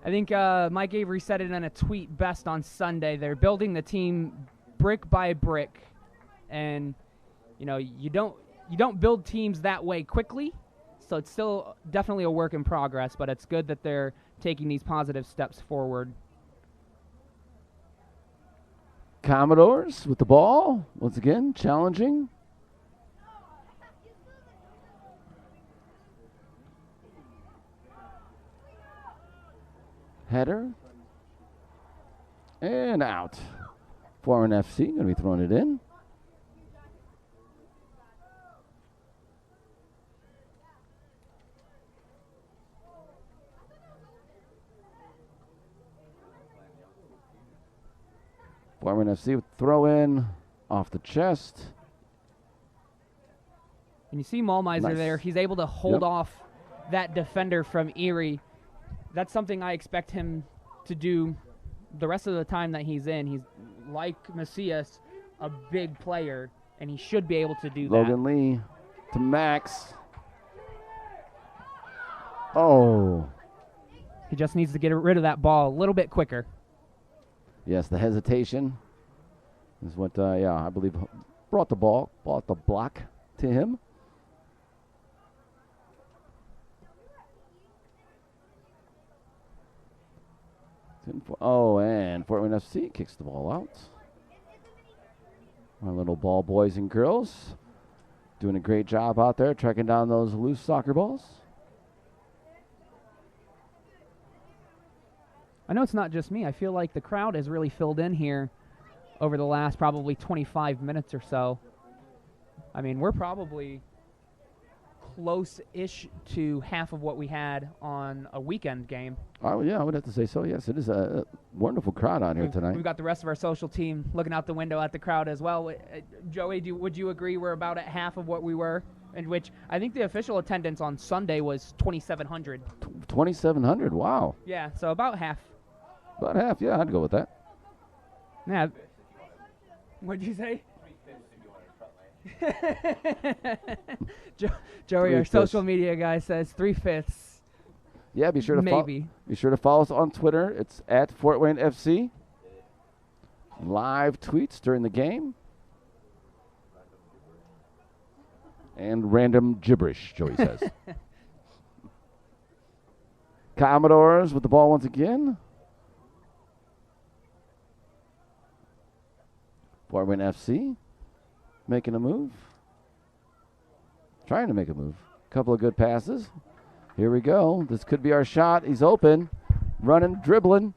Mike Avery said it in a tweet best on Sunday. They're building the team brick by brick, and you don't build teams that way quickly. So it's still definitely a work in progress, but it's good that they're taking these positive steps forward. Commodores with the ball. Once again, challenging. Header. And out. Foreign FC going to be throwing it in. Foreman FC with throw in off the chest. And you see Malmiser there. He's able to hold off that defender from Erie. That's something I expect him to do the rest of the time that he's in. He's, like Macias, a big player, and he should be able to do that. Logan Lee to Max. Oh. He just needs to get rid of that ball a little bit quicker. Yes, the hesitation is what, I believe brought the block to him. And Fort Wayne FC kicks the ball out. Our little ball boys and girls doing a great job out there tracking down those loose soccer balls. I know it's not just me. I feel like the crowd has really filled in here over the last probably 25 minutes or so. I mean, we're probably close-ish to half of what we had on a weekend game. Oh, yeah, I would have to say so. Yes, it is a wonderful crowd out here tonight. We've got the rest of our social team looking out the window at the crowd as well. Joey, would you agree we're about at half of what we were? In which I think the official attendance on Sunday was 2,700. 2,700, wow. Yeah, so about half. About half, yeah, I'd go with that. Yeah. What'd you say? Joey, our social media guy, says 3/5. Yeah, be sure to maybe. Be sure to follow us on Twitter. It's at Fort Wayne FC. Live tweets during the game. And random gibberish, Joey says. Commodores with the ball once again. Fort Wayne FC making a move. Trying to make a move. Couple of good passes. Here we go. This could be our shot. He's open. Running, dribbling.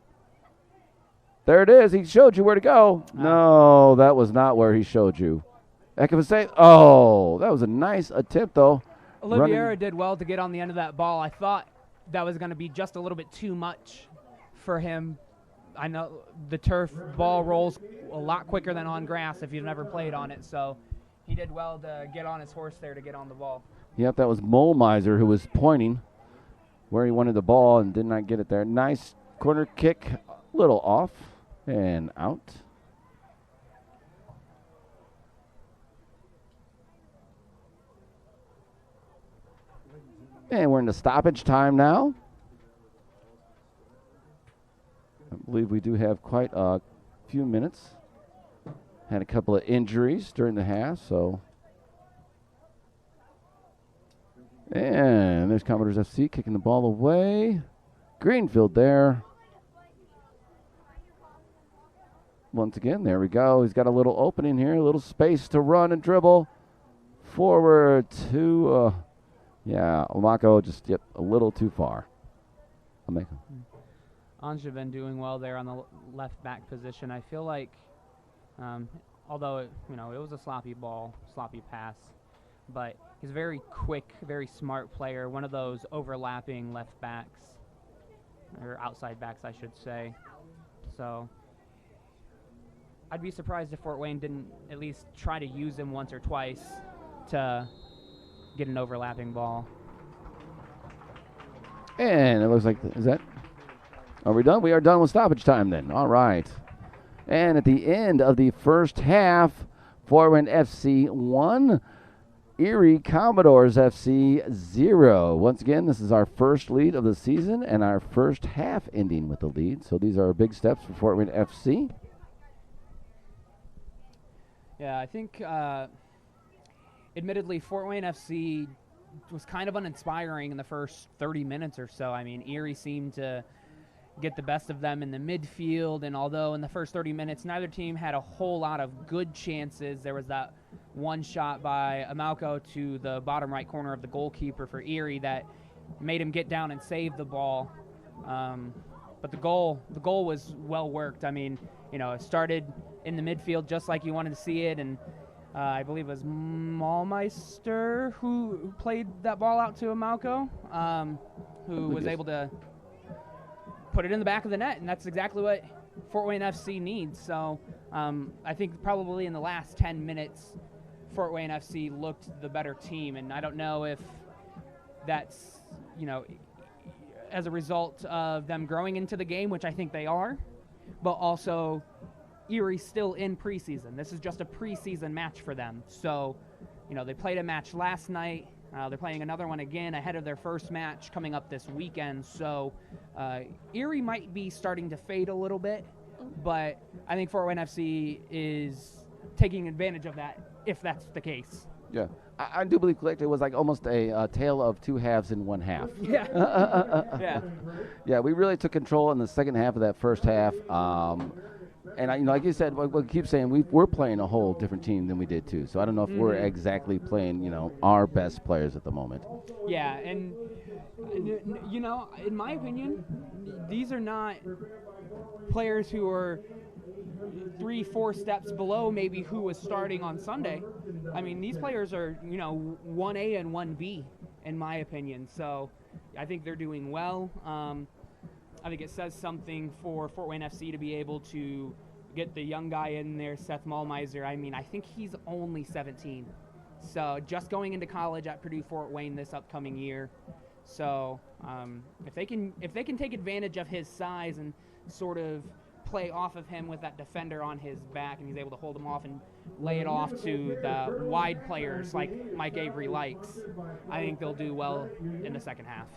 There it is. He showed you where to go. No, that was not where he showed you. Heck of a save. Oh, that was a nice attempt, though. Oliveira did well to get on the end of that ball. I thought that was going to be just a little bit too much for him. I know the turf ball rolls a lot quicker than on grass if you've never played on it, so he did well to get on his horse there to get on the ball. Yep, that was Molmiser who was pointing where he wanted the ball and did not get it there. Nice corner kick, a little off and out. And we're in the stoppage time now. I believe we do have quite a few minutes. Had a couple of injuries during the half, so. And there's Commodores FC kicking the ball away. Greenfield there. Once again, there we go. He's got a little opening here, a little space to run and dribble. Forward to, Omako just, a little too far. I'll make him. Anja been doing well there on the left back position. I feel like, although it was a sloppy ball, sloppy pass, but he's a very quick, very smart player. One of those overlapping left backs, or outside backs, I should say. So I'd be surprised if Fort Wayne didn't at least try to use him once or twice to get an overlapping ball. And it looks like, are we done? We are done with stoppage time then. All right. And at the end of the first half, Fort Wayne FC 1, Erie Commodores FC 0. Once again, this is our first lead of the season and our first half ending with the lead. So these are big steps for Fort Wayne FC. Yeah, I think, admittedly, Fort Wayne FC was kind of uninspiring in the first 30 minutes or so. I mean, Erie seemed to get the best of them in the midfield. And although in the first 30 minutes neither team had a whole lot of good chances, there was that one shot by Amalco to the bottom right corner of the goalkeeper for Erie that made him get down and save the ball. But the goal was well worked. I mean, you know, it started in the midfield just like you wanted to see it, and I believe it was Maulmeister who played that ball out to Amalco, who was able to put it in the back of the net, and that's exactly what Fort Wayne FC needs. So I think probably in the last 10 minutes, Fort Wayne FC looked the better team, and I don't know if that's, you know, as a result of them growing into the game, which I think they are, but also Erie's still in preseason. This is just a preseason match for them. So, you know, they played a match last night. They're playing another one again ahead of their first match coming up this weekend. So Erie might be starting to fade a little bit, but I think Fort Wayne FC is taking advantage of that, if that's the case. Yeah. I do believe it was like almost a tale of two halves in one half. Yeah. Yeah. Yeah, we really took control in the second half of that first half. And, you know, like you said, we keep saying we're playing a whole different team than we did, too. So I don't know if we're exactly playing, you know, our best players at the moment. Yeah, and, you know, in my opinion, these are not players who are 3-4 steps below maybe who was starting on Sunday. I mean, these players are, you know, 1A and 1B, in my opinion. So I think they're doing well. I think it says something for Fort Wayne FC to be able to get the young guy in there, Seth Maulmeiser. I mean, I think he's only 17. So just going into college at Purdue Fort Wayne this upcoming year. So if they can take advantage of his size and sort of play off of him with that defender on his back, and he's able to hold him off and lay it off to the wide players like Mike Avery likes, I think they'll do well in the second half.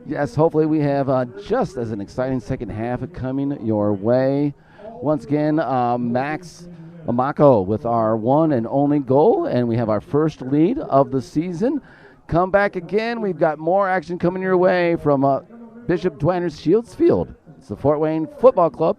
Yes, hopefully we have just as an exciting second half coming your way. Once again, Max Amako with our one and only goal, and we have our first lead of the season. Come back again. We've got more action coming your way from Bishop Dwiner's Shields Field. It's the Fort Wayne Football Club.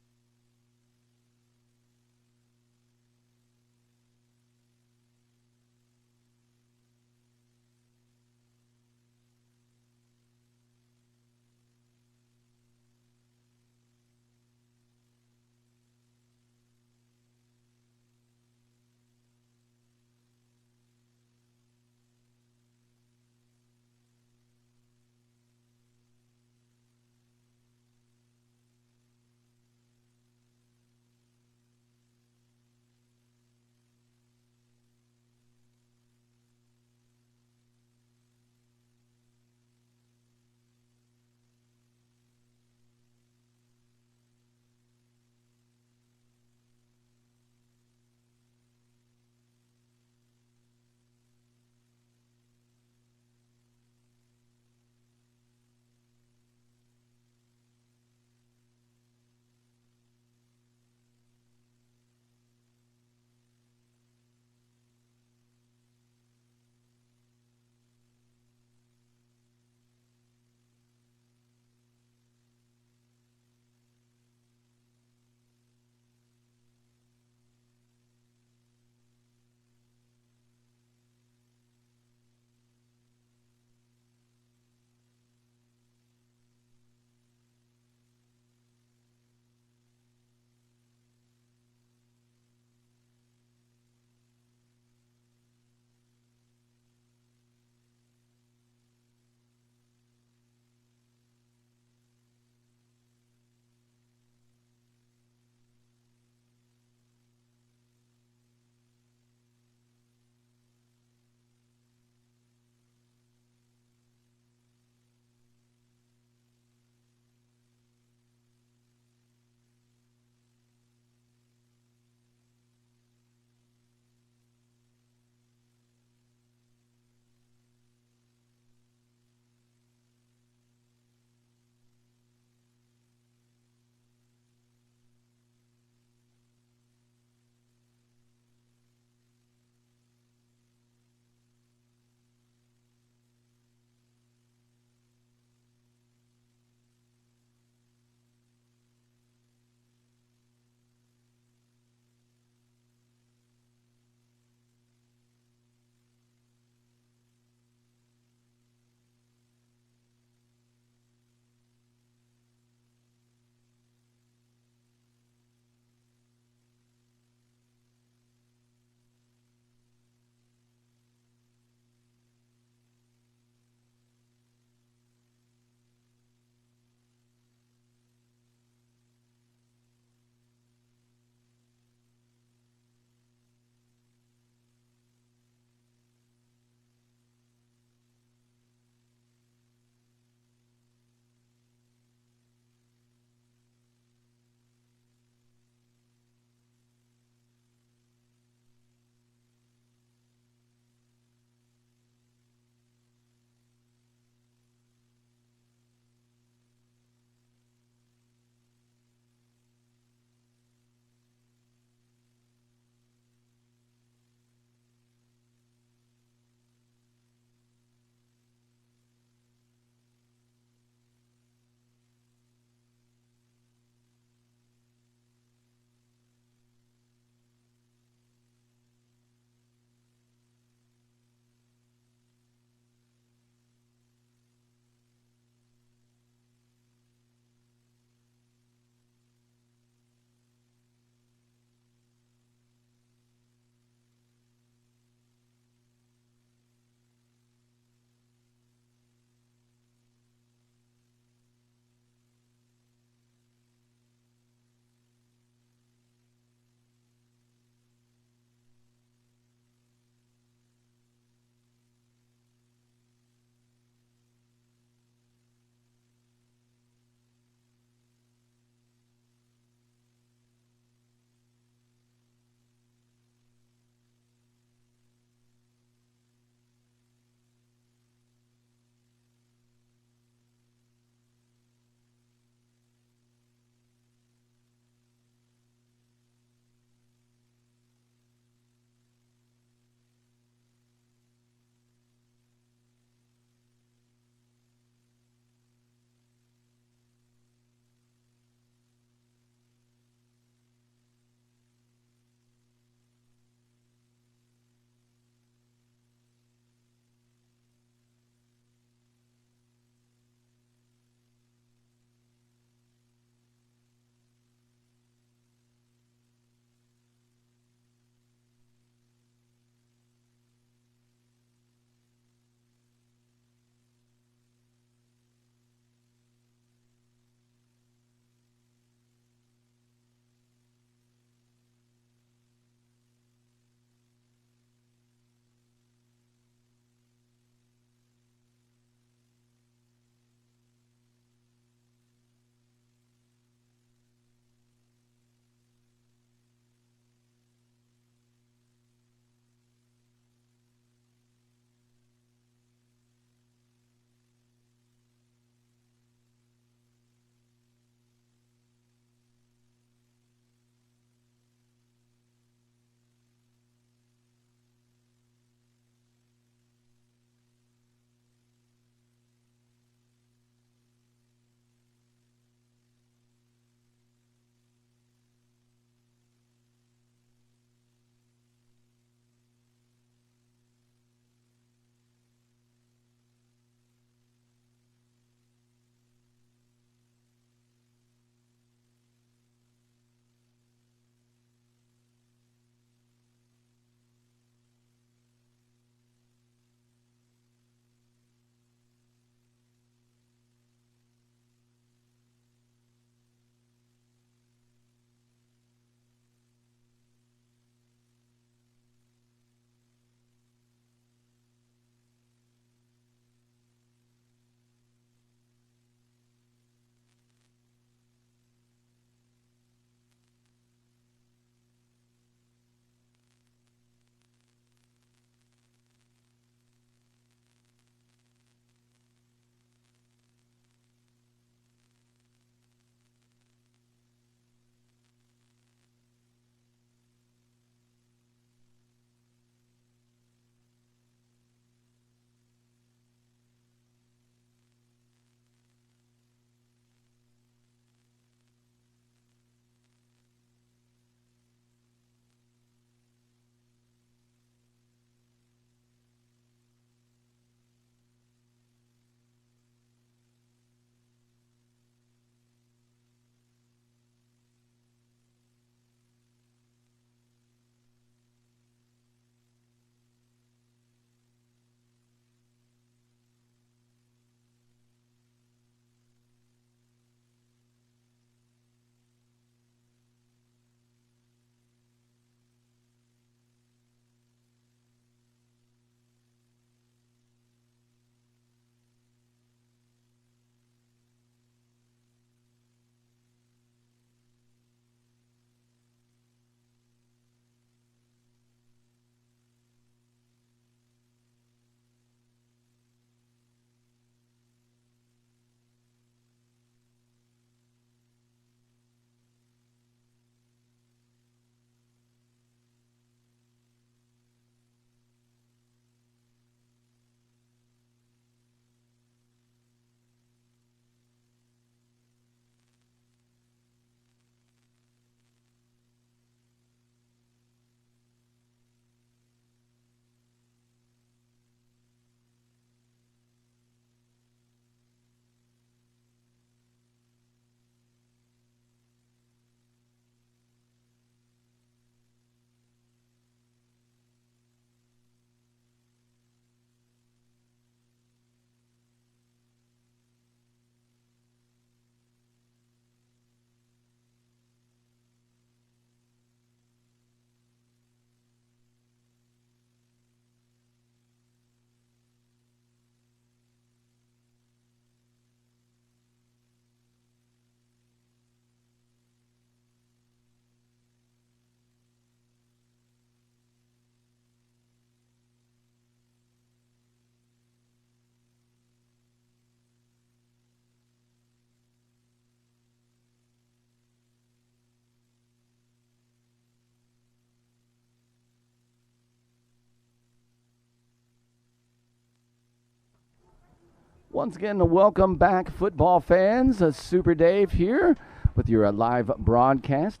Once again, welcome back, football fans. Super Dave here with your live broadcast.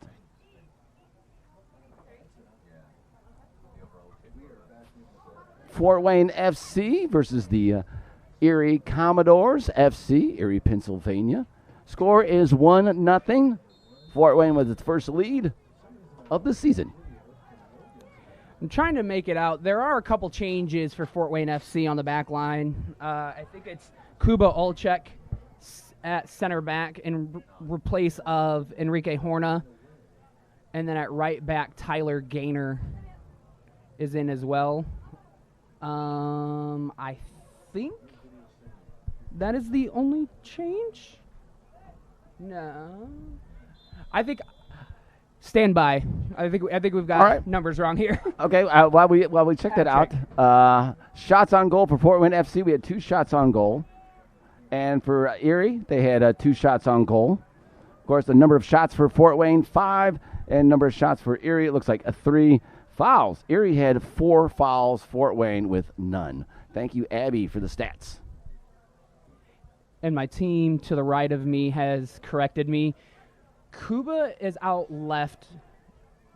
Fort Wayne FC versus the Erie Commodores FC, Erie, Pennsylvania. Score is 1-0. Fort Wayne with its first lead of the season. I'm trying to make it out. There are a couple changes for Fort Wayne FC on the back line. I think it's Kuba Olczek at center back in replace of Enrique Horna. And then at right back, Tyler Gaynor is in as well. I think that is the only change. No, I think stand by. I think we've got numbers wrong here. Okay, while we check that out, shots on goal for Fort Wayne FC, we had 2 shots on goal, and for Erie, they had 2 shots on goal. Of course, the number of shots for Fort Wayne 5, and number of shots for Erie, it looks like 3. Fouls. Erie had 4 fouls, Fort Wayne with none. Thank you, Abby, for the stats. And my team to the right of me has corrected me. Kuba is out left,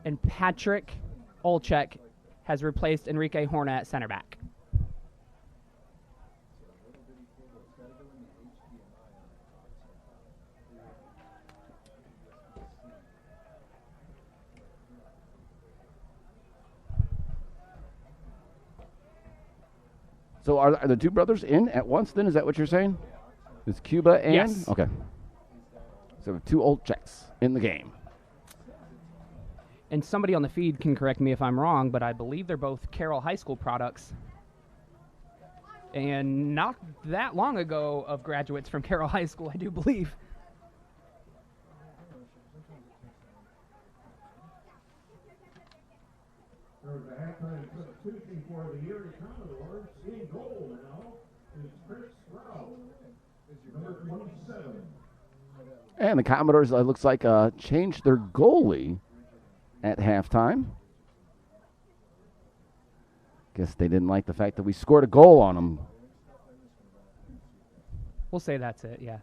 and Patrick Olczek has replaced Enrique Horna at center back. So are the 2 brothers in at once then? Is that what you're saying? It's Cuba and? Yes. Okay. So 2 old checks in the game. And somebody on the feed can correct me if I'm wrong, but I believe they're both Carroll High School products. And not that long ago of graduates from Carroll High School, I do believe. There's a halftime substitution for the Erie Commodores. In goal now is Chris Sprout, number 27. And the Commodores, looks like, changed their goalie at halftime. Guess they didn't like the fact that we scored a goal on them. We'll say that's it, yeah.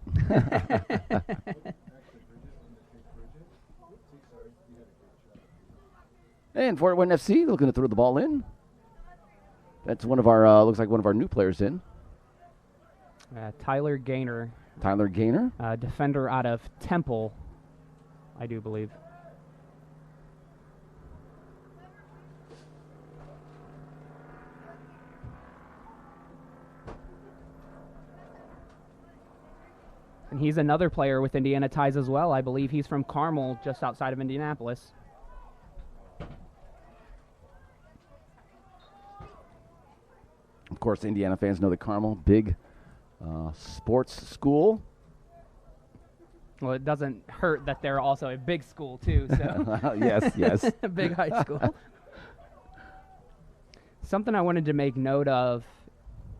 And Fort Wayne FC looking to throw the ball in. That's one of our, looks like one of our new players in. Tyler Gaynor. Tyler Gaynor. Defender out of Temple, I do believe. And he's another player with Indiana ties as well. I believe he's from Carmel, just outside of Indianapolis. Of course, Indiana fans know that Carmel, big sports school. Well, it doesn't hurt that they're also a big school, too. So Yes. A big high school. Something I wanted to make note of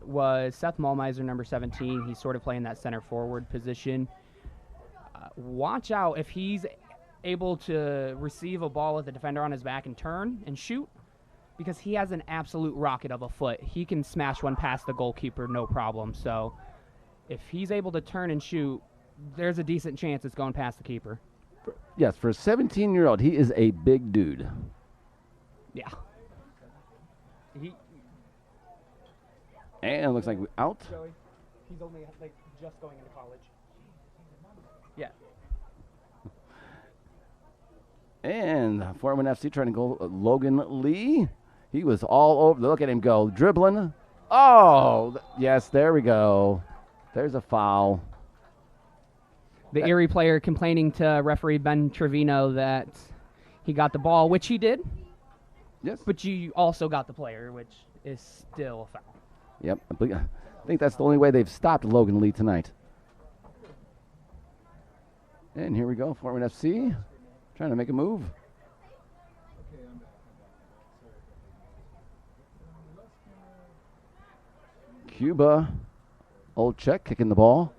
was Seth Malmiser, number 17. He's sort of playing that center forward position. Watch out if he's able to receive a ball with a defender on his back and turn and shoot, because he has an absolute rocket of a foot. He can smash one past the goalkeeper, no problem. So if he's able to turn and shoot, there's a decent chance it's going past the keeper. Yes, for a 17-year-old, he is a big dude. Yeah. And it looks like we're out. Joey, he's only just going into college. Yeah. And Fort Wayne FC trying to go Logan Lee. He was all over. Look at him go. Dribbling. Oh, yes, there we go. There's a foul. The Erie player complaining to referee Ben Trevino that he got the ball, which he did. Yes. But you also got the player, which is still a foul. Yep. I think that's the only way they've stopped Logan Lee tonight. And here we go. Fort Wayne FC trying to make a move. Cuba Olczek kicking the ball.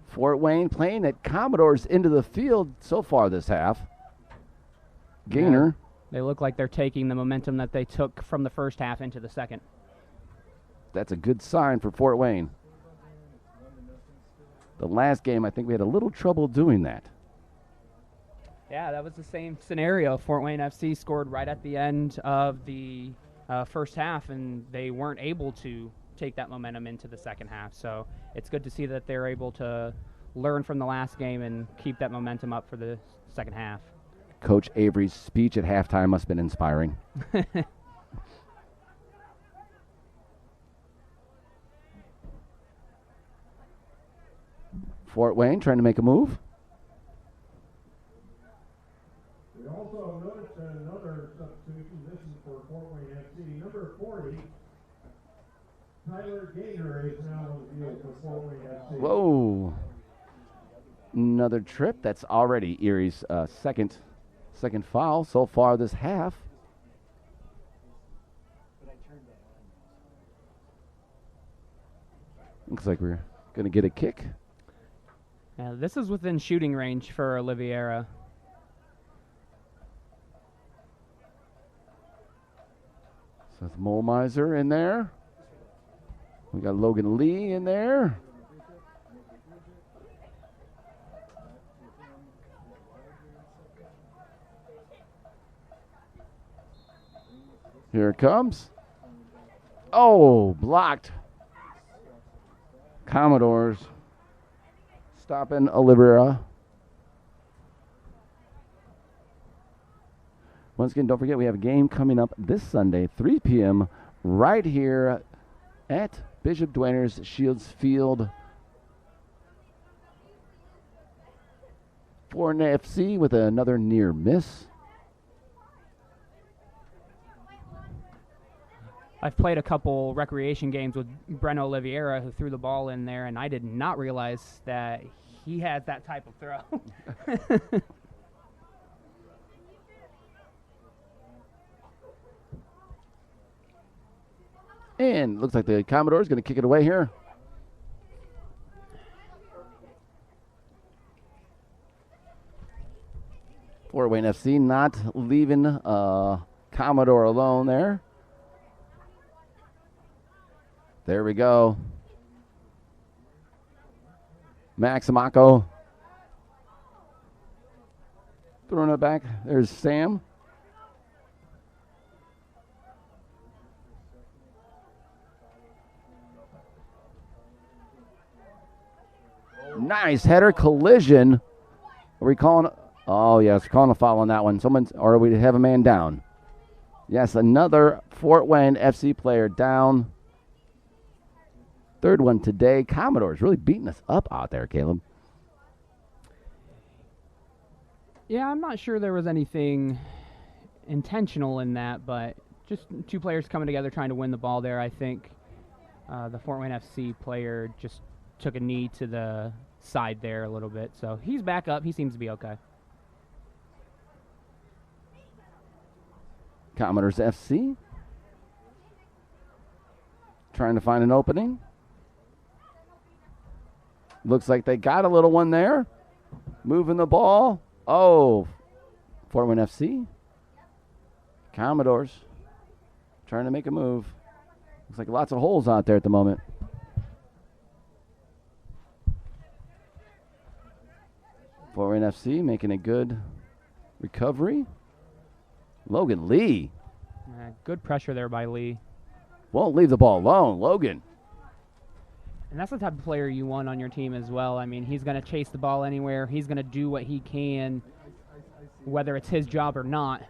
Fort Wayne playing at Commodores into the field so far this half. Gaynor. They look like they're taking the momentum that they took from the first half into the second. That's a good sign for Fort Wayne. The last game, I think we had a little trouble doing that. Yeah, that was the same scenario. Fort Wayne FC scored right at the end of the first half, and they weren't able to take that momentum into the second half. So it's good to see that they're able to learn from the last game and keep that momentum up for the second half. Coach Avery's speech at halftime must have been inspiring. Fort Wayne trying to make a move. We also noticed another substitution. This is for Fort Wayne FC. Number 40, Tyler Gaynor is now on the field for Fort Wayne FC. Whoa. Another trip. That's already Erie's second foul so far this half. Looks like we're going to get a kick. Yeah, this is within shooting range for Oliveira. Seth Molmiser in there. We got Logan Lee in there. Here it comes. Oh, blocked. Commodores stopping Oliveira. Once again, don't forget we have a game coming up this Sunday, 3 p.m. right here at Bishop Dwayner's Shields Field. For an FC with another near miss. I've played a couple recreation games with Breno Oliveira, who threw the ball in there, and I did not realize that he has that type of throw. And looks like the Commodores going to kick it away here. Fort Wayne FC not leaving Commodore alone there. There we go. Maximako throwing it back. There's Sam. Nice header collision. Are we calling? Oh, yes, calling a foul on that one. Or we have a man down. Yes, another Fort Wayne FC player down. Third one today. Commodores really beating us up out there, Caleb. Yeah, I'm not sure there was anything intentional in that, but just two players coming together trying to win the ball there. I think the Fort Wayne FC player just took a knee to the side there a little bit. So he's back up. He seems to be okay. Commodores FC trying to find an opening. Looks like they got a little one there. Moving the ball. Oh, Fort Wayne FC. Commodores trying to make a move. Looks like lots of holes out there at the moment. Fort Wayne FC making a good recovery. Logan Lee. Good pressure there by Lee. Won't leave the ball alone, Logan. And that's the type of player you want on your team as well. I mean, he's going to chase the ball anywhere. He's going to do what he can, whether it's his job or not,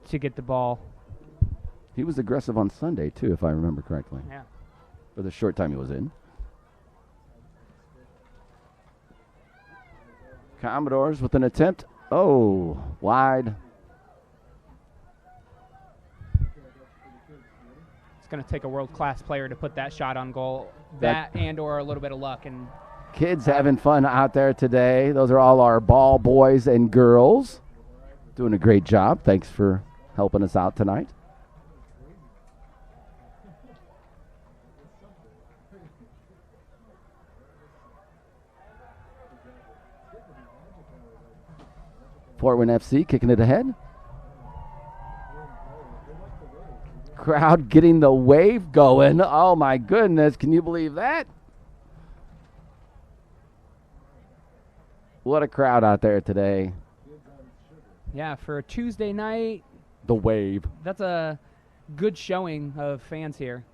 to get the ball. He was aggressive on Sunday, too, if I remember correctly. Yeah. For the short time he was in. Commodores with an attempt. Oh, wide. It's going to take a world-class player to put that shot on goal. That and or a little bit of luck. And kids having fun out there today. Those are all our ball boys and girls. Doing a great job. Thanks for helping us out tonight. Fort Wayne FC kicking it ahead. Crowd getting the wave going. Oh, my goodness. Can you believe that? What a crowd out there today. Yeah, for a Tuesday night, The wave. that's a good showing of fans here.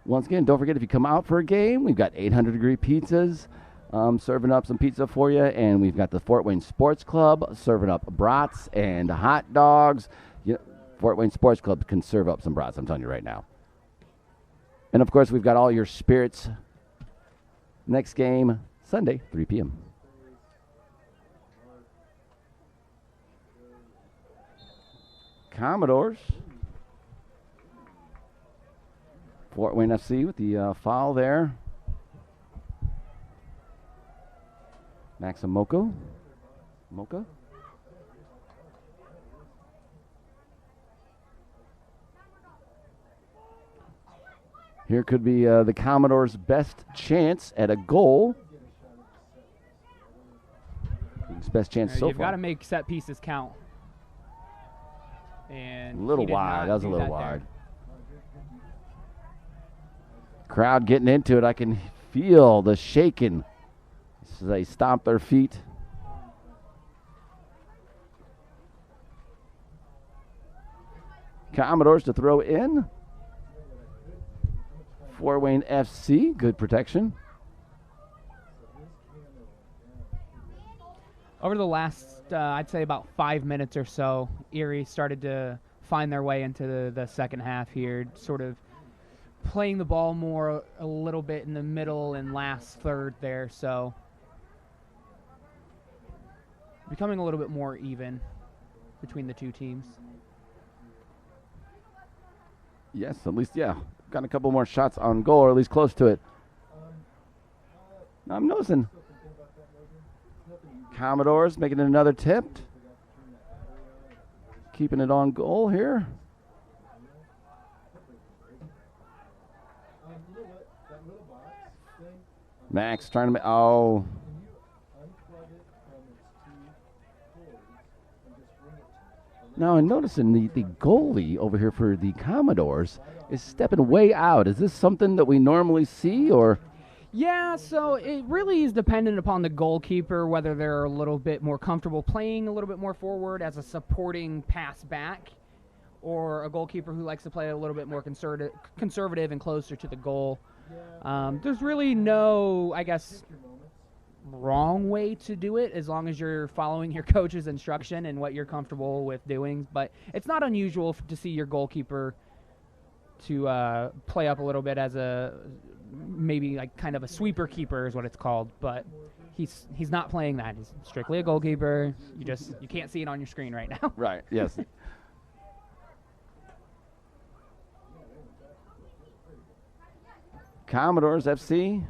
Once again, don't forget, if you come out for a game, we've got 800-degree pizzas serving up some pizza for you, and we've got the Fort Wayne Sports Club serving up brats and hot dogs. Fort Wayne Sports Club can serve up some brats, I'm telling you right now. And, of course, we've got all your spirits. Next game, Sunday, 3 p.m. Commodores. Fort Wayne FC with the foul there. Maximoco. Mocha. Here could be the Commodores' best chance at a goal. His best chance so You've far. got to make set pieces count. And A little he did wide. not That was a do little that there. wide. Crowd getting into it. I can feel the shaking as they stomp their feet. Commodores to throw in. Fort Wayne FC, good protection. Over the last, I'd say about 5 minutes or so, Erie started to find their way into the second half here, sort of playing the ball more a little bit in the middle and last third there, so becoming a little bit more even between the two teams. Yes, at least, yeah. Got a couple more shots on goal, or at least close to it. I'm noticing Commodores making another attempt. Keeping it on goal here. Max trying to make, oh. Now I'm noticing the goalie over here for the Commodores is stepping way out. Is this something that we normally see, or? Yeah, so it really is dependent upon the goalkeeper, whether they're a little bit more comfortable playing a little bit more forward as a supporting pass back, or a goalkeeper who likes to play a little bit more conservative and closer to the goal. There's really no, I guess, wrong way to do it as long as you're following your coach's instruction and what you're comfortable with doing. But it's not unusual to see your goalkeeper to play up a little bit as a maybe like kind of a sweeper keeper is what it's called, but he's not playing that. He's strictly a goalkeeper. You can't see it on your screen right now. Right, yes. Commodores FC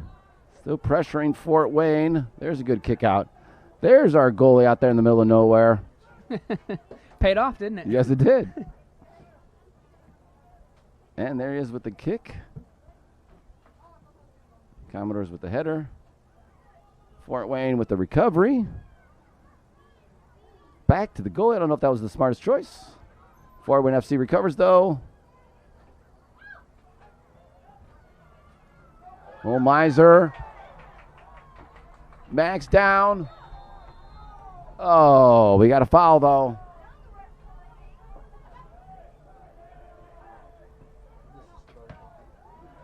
still pressuring Fort Wayne. There's a good kick out. There's our goalie out there in the middle of nowhere. Paid off, didn't it? Yes, it did. And there he is with the kick. Commodores with the header. Fort Wayne with the recovery. Back to the goalie. I don't know if that was the smartest choice. Fort Wayne FC recovers, though. Oh, Miser. Max down. Oh, we got a foul, though.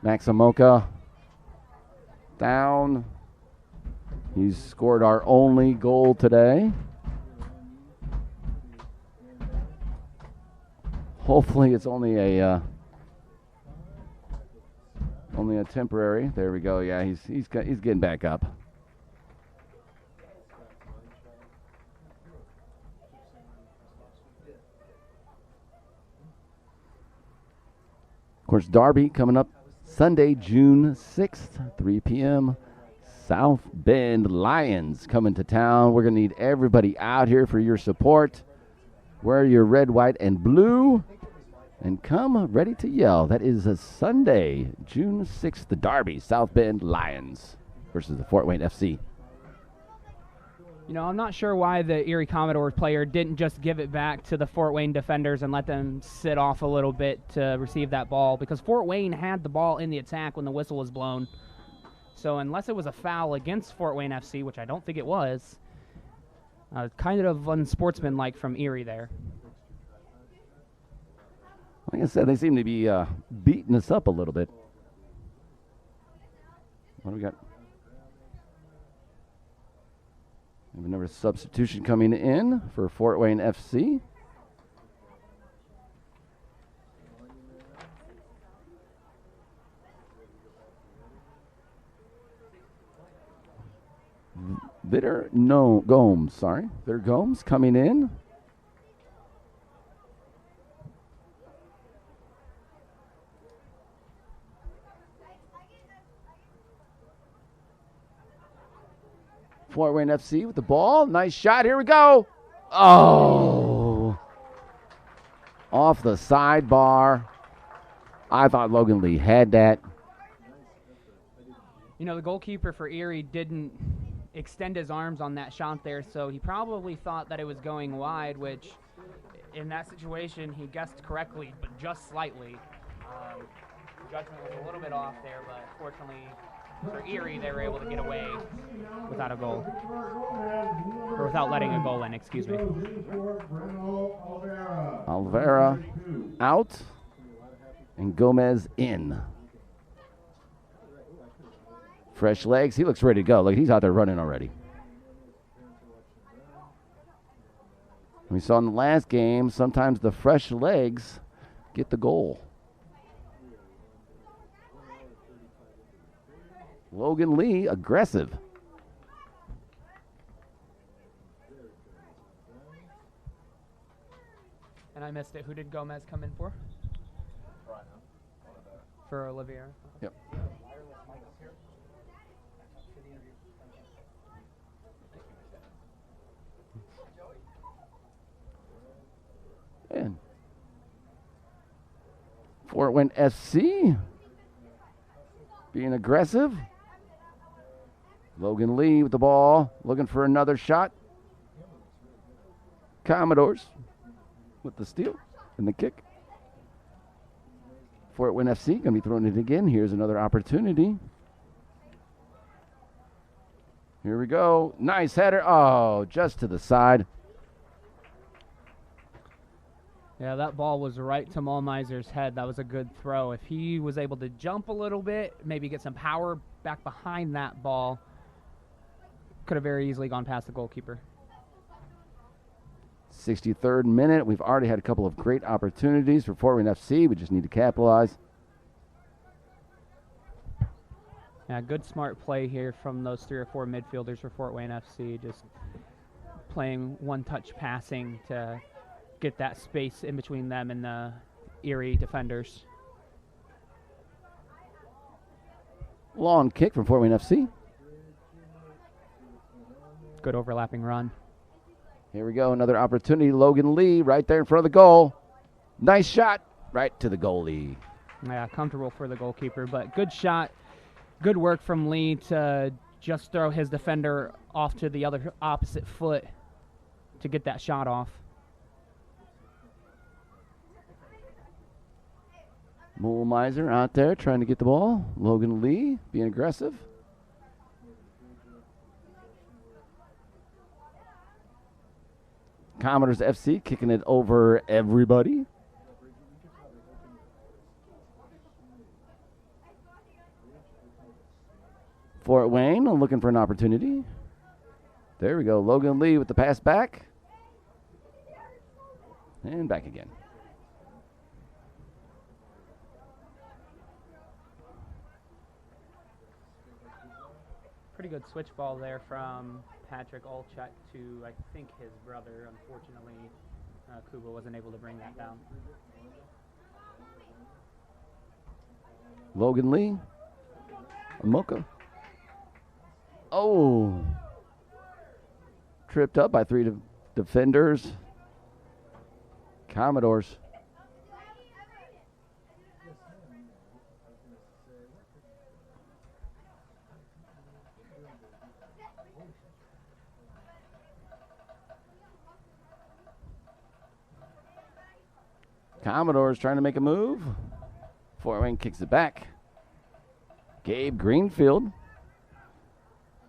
Maximoca down. He's scored our only goal today. Hopefully it's only a temporary. There we go. Yeah, he's getting back up. Of course, Derby coming up Sunday, June 6th, 3 p.m. South Bend Lions coming to town. We're going to need everybody out here for your support. Wear your red, white, and blue. And come ready to yell. That is a Sunday, June 6th, the Derby, South Bend Lions versus the Fort Wayne FC. You know, I'm not sure why the Erie Commodores player didn't just give it back to the Fort Wayne defenders and let them sit off a little bit to receive that ball, because Fort Wayne had the ball in the attack when the whistle was blown. So unless it was a foul against Fort Wayne FC, which I don't think it was, kind of unsportsmanlike from Erie there. Like I said, they seem to be beating us up a little bit. What do we got? We have another substitution coming in for Fort Wayne FC. Gomes coming in. Fort Wayne FC with the ball. Nice shot. Here we go. Oh. Off the sidebar. I thought Logan Lee had that. You know, the goalkeeper for Erie didn't extend his arms on that shot there, so he probably thought that it was going wide, which in that situation he guessed correctly, but just slightly. Judgment was a little bit off there, but fortunately for Erie, they were able to get away without a goal. Or without letting a goal in, excuse me. Alvera out and Gomez in. Fresh legs. He looks ready to go. Look, he's out there running already. We saw in the last game, sometimes the fresh legs get the goal. Logan Lee, aggressive. And I missed it. Who did Gomez come in for? For Olivier. Yep. And Fort Wayne FC being aggressive. Logan Lee with the ball, looking for another shot. Commodores with the steal and the kick. Fort Wayne FC going to be throwing it again. Here's another opportunity. Here we go. Nice header. Oh, just to the side. Yeah, that ball was right to Malmiser's head. That was a good throw. If he was able to jump a little bit, maybe get some power back behind that ball, could have very easily gone past the goalkeeper. 63rd minute. We've already had a couple of great opportunities for Fort Wayne FC. We just need to capitalize. Yeah, good smart play here from those 3 or 4 midfielders for Fort Wayne FC. Just playing one-touch passing to get that space in between them and the Erie defenders. Long kick from Fort Wayne FC. Good overlapping run. Here we go, another opportunity. Logan Lee right there in front of the goal. Nice shot right to the goalie. Yeah, comfortable for the goalkeeper, but good shot. Good work from Lee to just throw his defender off to the other opposite foot to get that shot off. Mulmiser out there trying to get the ball. Logan Lee being aggressive. Commodores FC kicking it over everybody. Fort Wayne looking for an opportunity. There we go. Logan Lee with the pass back. And back again. Pretty good switch ball there from Patrick Olchuk to, I think, his brother. Unfortunately, Kuba wasn't able to bring that down. Logan Lee. Mocha. Oh. Tripped up by 3 defenders. Commodores. Commodores trying to make a move. Fort Wayne kicks it back. Gabe Greenfield.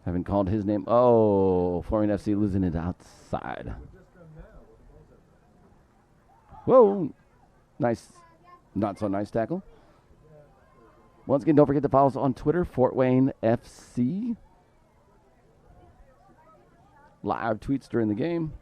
Haven't called his name. Oh, Fort Wayne FC losing it outside. Whoa. Nice. Not so nice tackle. Once again, don't forget to follow us on Twitter, Fort Wayne FC. Live tweets during the game.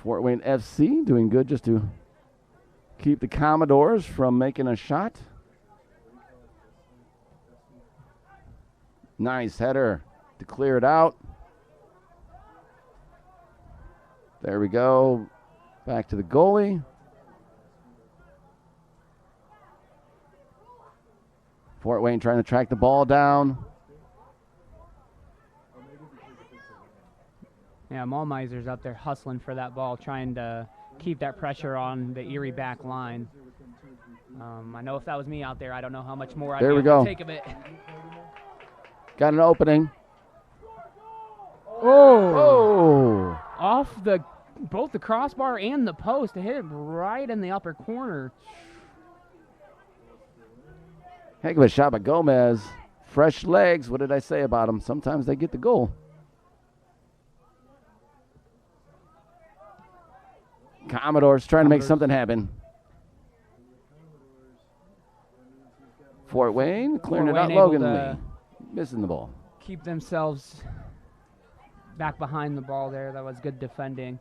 Fort Wayne FC doing good just to keep the Commodores from making a shot. Nice header to clear it out. There we go. Back to the goalie. Fort Wayne trying to track the ball down. Yeah, Mulmiser's out there hustling for that ball, trying to keep that pressure on the Erie back line. I know if that was me out there, I don't know how much more I'd be able to take of it. Got an opening. Oh! Off both the crossbar and the post. It hit it right in the upper corner. Heck of a shot by Gomez. Fresh legs. What did I say about him? Sometimes they get the goal. Commodores trying to make something happen. Fort Wayne clearing it out. Logan Lee missing the ball. Keep themselves back behind the ball there. That was good defending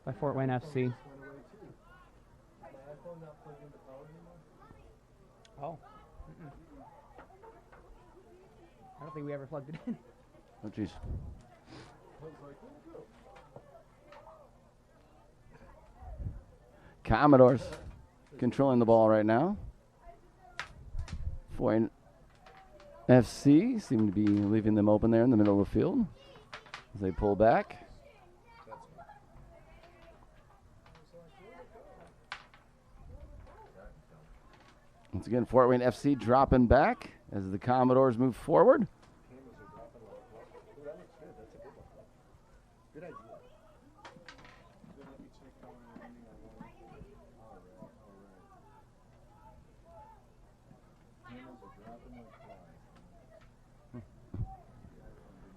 by Fort Wayne FC. Oh. I don't think we ever plugged it in. Oh, jeez. Commodores controlling the ball right now. Fort Wayne FC seem to be leaving them open there in the middle of the field as they pull back. Once again, Fort Wayne FC dropping back as the Commodores move forward.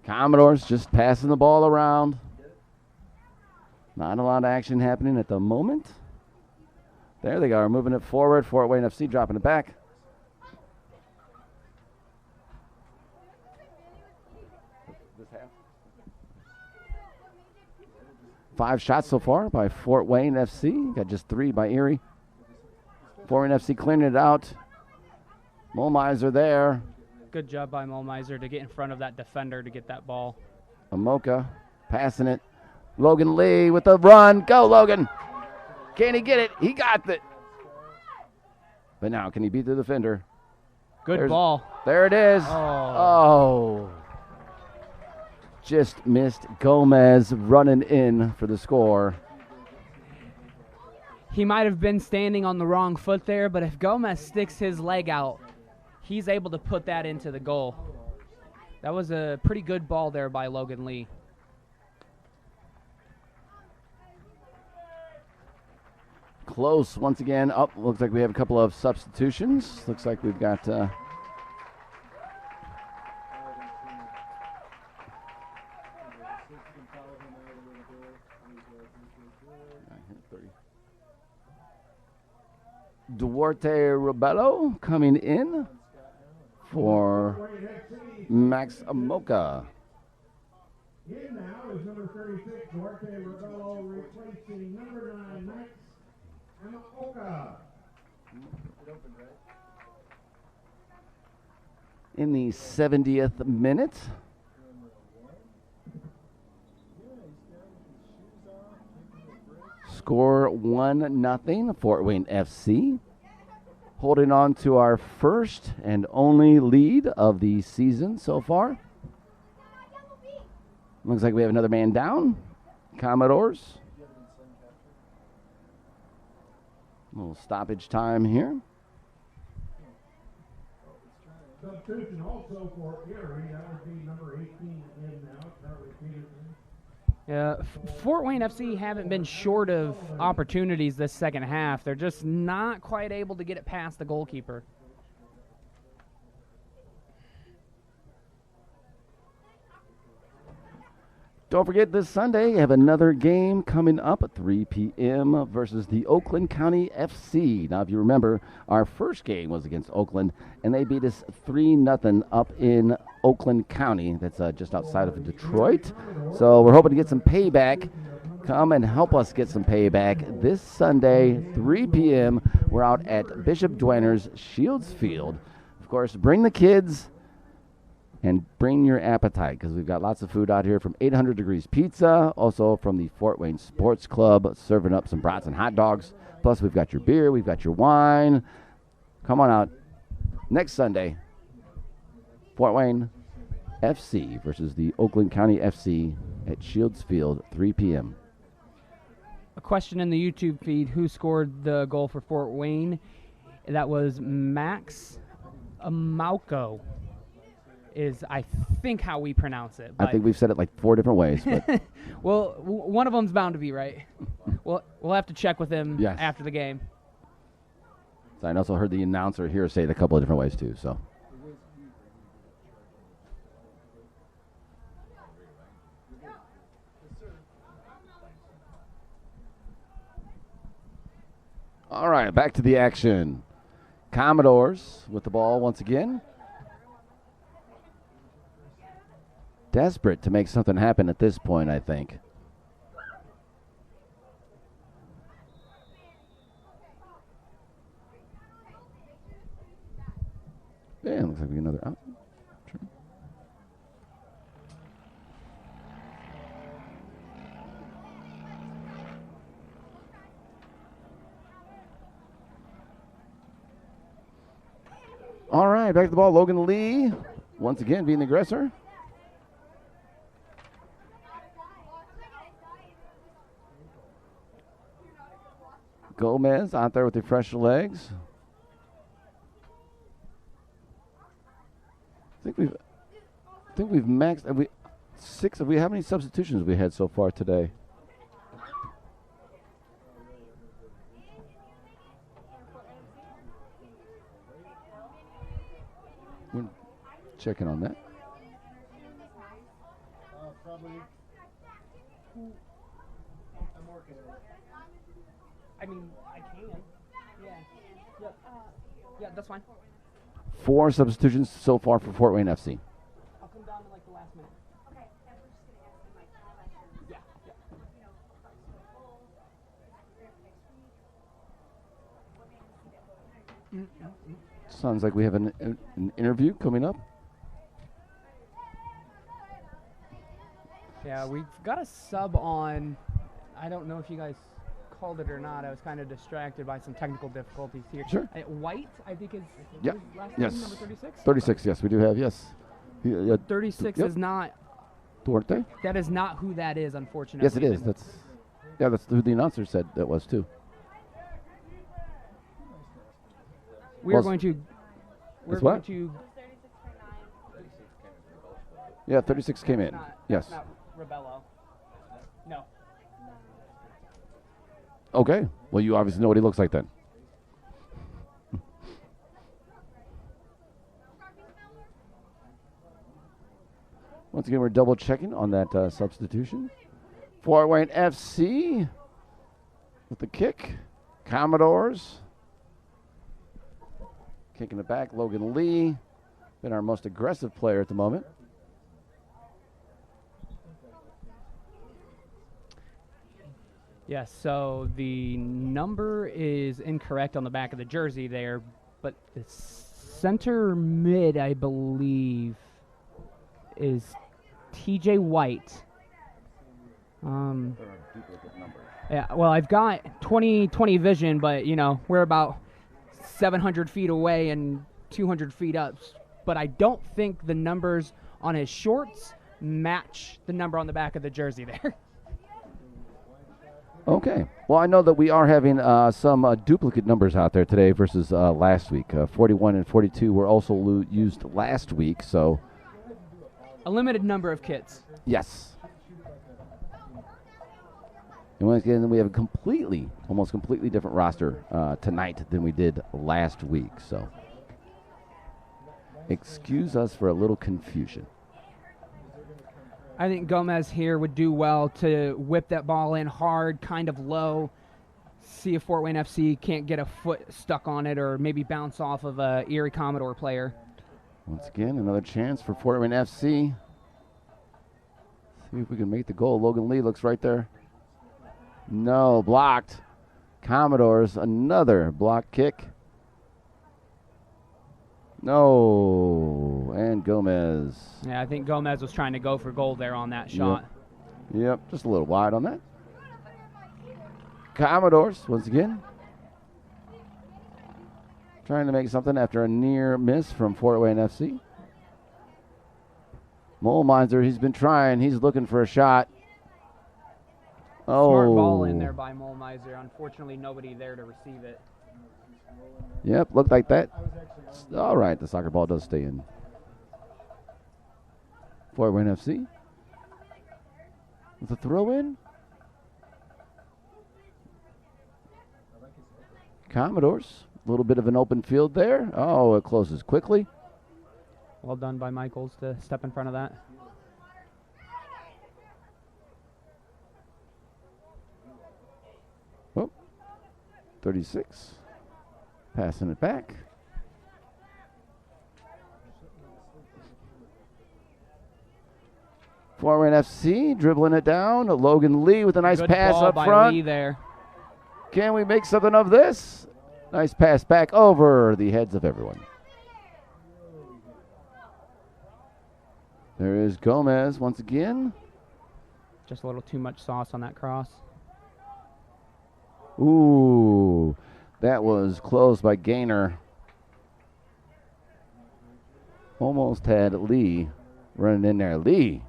Commodores just passing the ball around. Not a lot of action happening at the moment. There they are, moving it forward. Fort Wayne FC dropping it back. Five shots so far by Fort Wayne FC. Got just 3 by Erie. Fort Wayne FC cleaning it out. Mulmiser there. Good job by Mulmiser to get in front of that defender to get that ball. Amoka passing it. Logan Lee with the run. Go, Logan. Can he get it? He got it. But now, can he beat the defender? Good ball. There it is. Oh. Just missed Gomez running in for the score. He might have been standing on the wrong foot there, but if Gomez sticks his leg out, he's able to put that into the goal. That was a pretty good ball there by Logan Lee. Close once again. Up. Looks like we have a couple of substitutions. Looks like we've got Duarte Rebello coming in for Max Amoka. In now is number 36, Duarte Rebello, replacing number 9, Max Amoka. In the 70th minute. Score 1-0, Fort Wayne FC. Holding on to our first and only lead of the season so far. Looks like we have another man down. Commodores. A little stoppage time here. Substitution also for Erie. That would be number 18 in now, Charlie Peterson. Fort Wayne FC haven't been short of opportunities this second half. They're just not quite able to get it past the goalkeeper. Don't forget, this Sunday, you have another game coming up at 3 p.m. versus the Oakland County FC. Now, if you remember, our first game was against Oakland, and they beat us 3-0 up in Oakland County. That's just outside of Detroit. So we're hoping to get some payback. Come and help us get some payback this Sunday, 3 p.m. We're out at Bishop Dwayner's Shields Field. Of course, bring the kids. And bring your appetite, because we've got lots of food out here from 800 Degrees Pizza, also from the Fort Wayne Sports Club, serving up some brats and hot dogs. Plus, we've got your beer, we've got your wine. Come on out. Next Sunday, Fort Wayne FC versus the Oakland County FC at Shields Field, 3 p.m. A question in the YouTube feed, who scored the goal for Fort Wayne? That was Max Amauco. Is I think how we pronounce it. I think we've said it like 4 different ways. But well, one of them's bound to be right. We'll have to check with him after the game. So I also heard the announcer here say it a couple of different ways too. So. All right, back to the action. Commodores with the ball once again. Desperate to make something happen at this point, I think. Yeah, looks like we get another out. Sure. All right, back to the ball. Logan Lee, once again being the aggressor. Gomez out there with the fresh legs. I think we've maxed. Have we 6? How many substitutions have we had so far today? We're checking on that. Probably. I'm working on it. I mean, I can. Yeah. Yep. Yeah, that's fine. 4 substitutions so far for Fort Wayne FC. I'll come down in like the last minute. Okay. Yeah. Sounds like we have an interview coming up. Yeah, we've got a sub on. I don't know if you guys called it or not. I was kind of distracted by some technical difficulties here. Sure. White, I think is his last yes. name, number 36? 36, yes, we do have, yes. 36 yep. is not. Duarte? That is not who that is, unfortunately. Yes, it is. That's who the announcer said that was too. We're going to. Yeah, 36 came in. Yes. Not Rebello. No. Okay. Well, you obviously know what he looks like then. Once again, we're double checking on that substitution. Fort Wayne FC with the kick. Commodores kicking it back. Logan Lee, been our most aggressive player at the moment. Yes, so the number is incorrect on the back of the jersey there, but the center mid, I believe, is TJ White. Yeah, well, I've got 20/20 vision, but, you know, we're about 700 feet away and 200 feet up. But I don't think the numbers on his shorts match the number on the back of the jersey there. Okay. Well, I know that we are having some duplicate numbers out there today versus last week. 41 and 42 were also used last week, so. A limited number of kits. Yes. And once again, we have a almost completely different roster tonight than we did last week, so. Excuse us for a little confusion. I think Gomez here would do well to whip that ball in hard, kind of low, see if Fort Wayne FC can't get a foot stuck on it or maybe bounce off of a Erie Commodore player. Once again, another chance for Fort Wayne FC. See if we can make the goal. Logan Lee looks right there. No, blocked. Commodores, another block kick. No, and Gomez. Yeah, I think Gomez was trying to go for goal there on that shot. Yep, just a little wide on that. Commodores, once again, trying to make something after a near miss from Fort Wayne FC. Molemiser, he's been trying. He's looking for a shot. Oh. Smart ball in there by Molemiser. Unfortunately, nobody there to receive it. Yep, looked like that. All right, the soccer ball does stay in. Fort Wayne FC. With a throw in. Commodores, a little bit of an open field there. Oh, it closes quickly. Well done by Michaels to step in front of that. Oh, 36. Passing it back. Fort Wayne FC dribbling it down. Logan Lee with a nice Good pass ball up by front. Lee there. Can we make something of this? Nice pass back over the heads of everyone. There is Gomez once again. Just a little too much sauce on that cross. Ooh, that was closed by Gaynor. Almost had Lee running in there. Lee.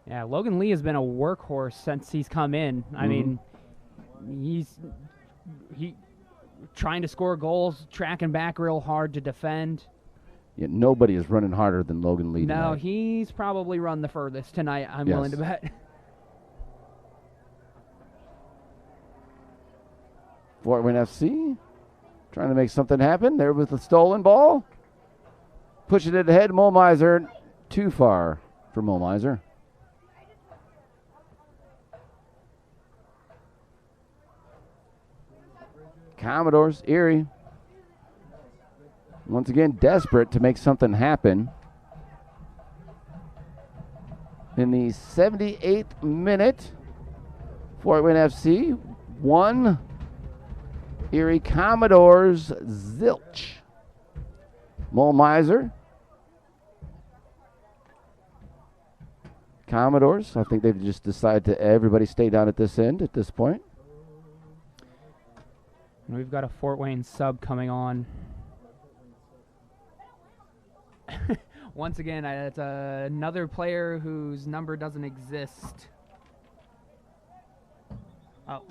Yeah, Logan Lee has been a workhorse since he's come in. I mean, he's trying to score goals, tracking back real hard to defend. Yeah, nobody is running harder than Logan Lee No, tonight. he's probably run the furthest tonight, I'm willing to bet. Fort Wayne FC trying to make something happen. There with the stolen ball. Pushing it ahead. Molemiser, too far for Molemiser. Commodores, Erie. Once again, desperate to make something happen. In the 78th minute, Fort Wayne FC 1, Erie Commodores 0. Molemiser. Commodores, I think they've just decided to everybody stay down at this end at this point. We've got a Fort Wayne sub coming on. Once again, it's another player whose number doesn't exist. Oh.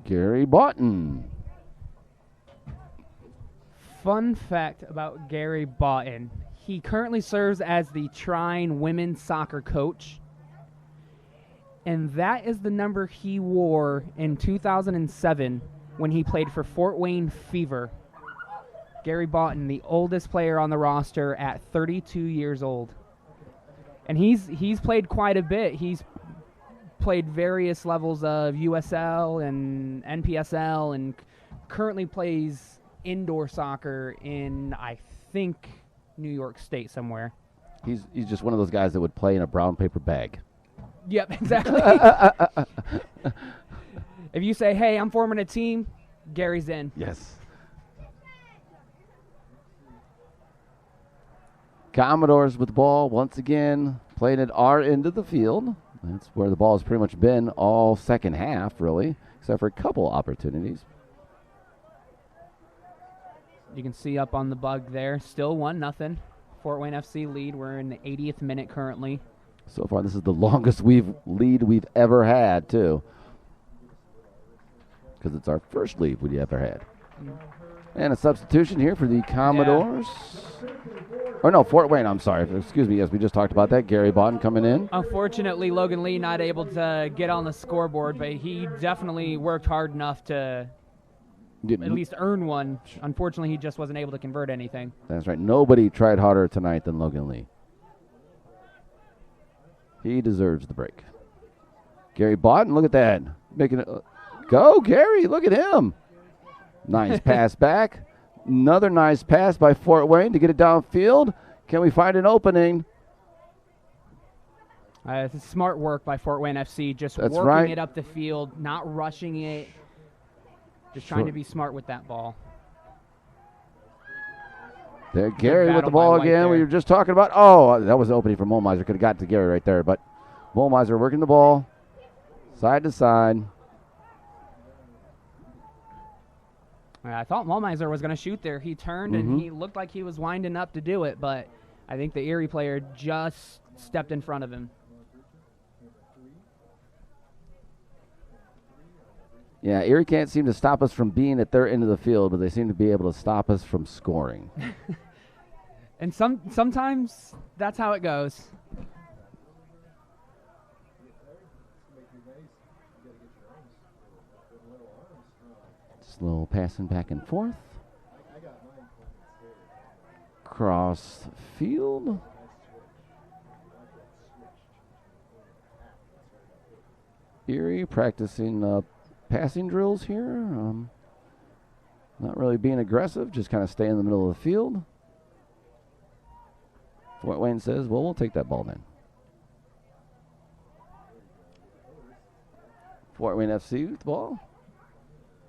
Gary Boughton. Fun fact about Gary Boughton. He currently serves as the Trine women's soccer coach. And that is the number he wore in 2007 when he played for Fort Wayne Fever. Gary Boughton, the oldest player on the roster at 32 years old. And he's played quite a bit. He's played various levels of USL and NPSL and currently plays indoor soccer in, I think, New York State somewhere. He's just one of those guys that would play in a brown paper bag. Yep, exactly. If you say, hey, I'm forming a team, Gary's in. Yes. Commodores with the ball once again, playing at our end of the field. That's where the ball has pretty much been all second half, really, except for a couple opportunities. You can see up on the bug there, still 1-0. Fort Wayne FC lead. We're in the 80th minute currently. So far, this is the longest lead we've ever had, too. Because it's our first lead we've ever had. And a substitution here for the Commodores. Or no, Fort Wayne, I'm sorry. Excuse me, yes, we just talked about that. Gary Bodden coming in. Unfortunately, Logan Lee not able to get on the scoreboard, but he definitely worked hard enough to at least earn one. Unfortunately, he just wasn't able to convert anything. That's right. Nobody tried harder tonight than Logan Lee. He deserves the break. Gary Bodden, look at that. Making it go, Gary. Look at him. Nice pass back. Another nice pass by Fort Wayne to get it downfield. Can we find an opening? It's smart work by Fort Wayne FC, just That's working right. it up the field, not rushing it, just trying to be smart with that ball. There, Gary with the battle by ball White again. there. We were just talking about. Oh, that was an opening for Molmiser. Could have got to Gary right there, but Molmiser working the ball side to side. I thought Molmiser was going to shoot there. He turned and he looked like he was winding up to do it, but I think the Erie player just stepped in front of him. Yeah, Erie can't seem to stop us from being at their end of the field, but they seem to be able to stop us from scoring. And sometimes that's how it goes. Just a little passing back and forth. Cross field. Erie practicing passing drills here. Not really being aggressive, just kind of stay in the middle of the field. Fort Wayne says, well, we'll take that ball then. Fort Wayne FC with the ball.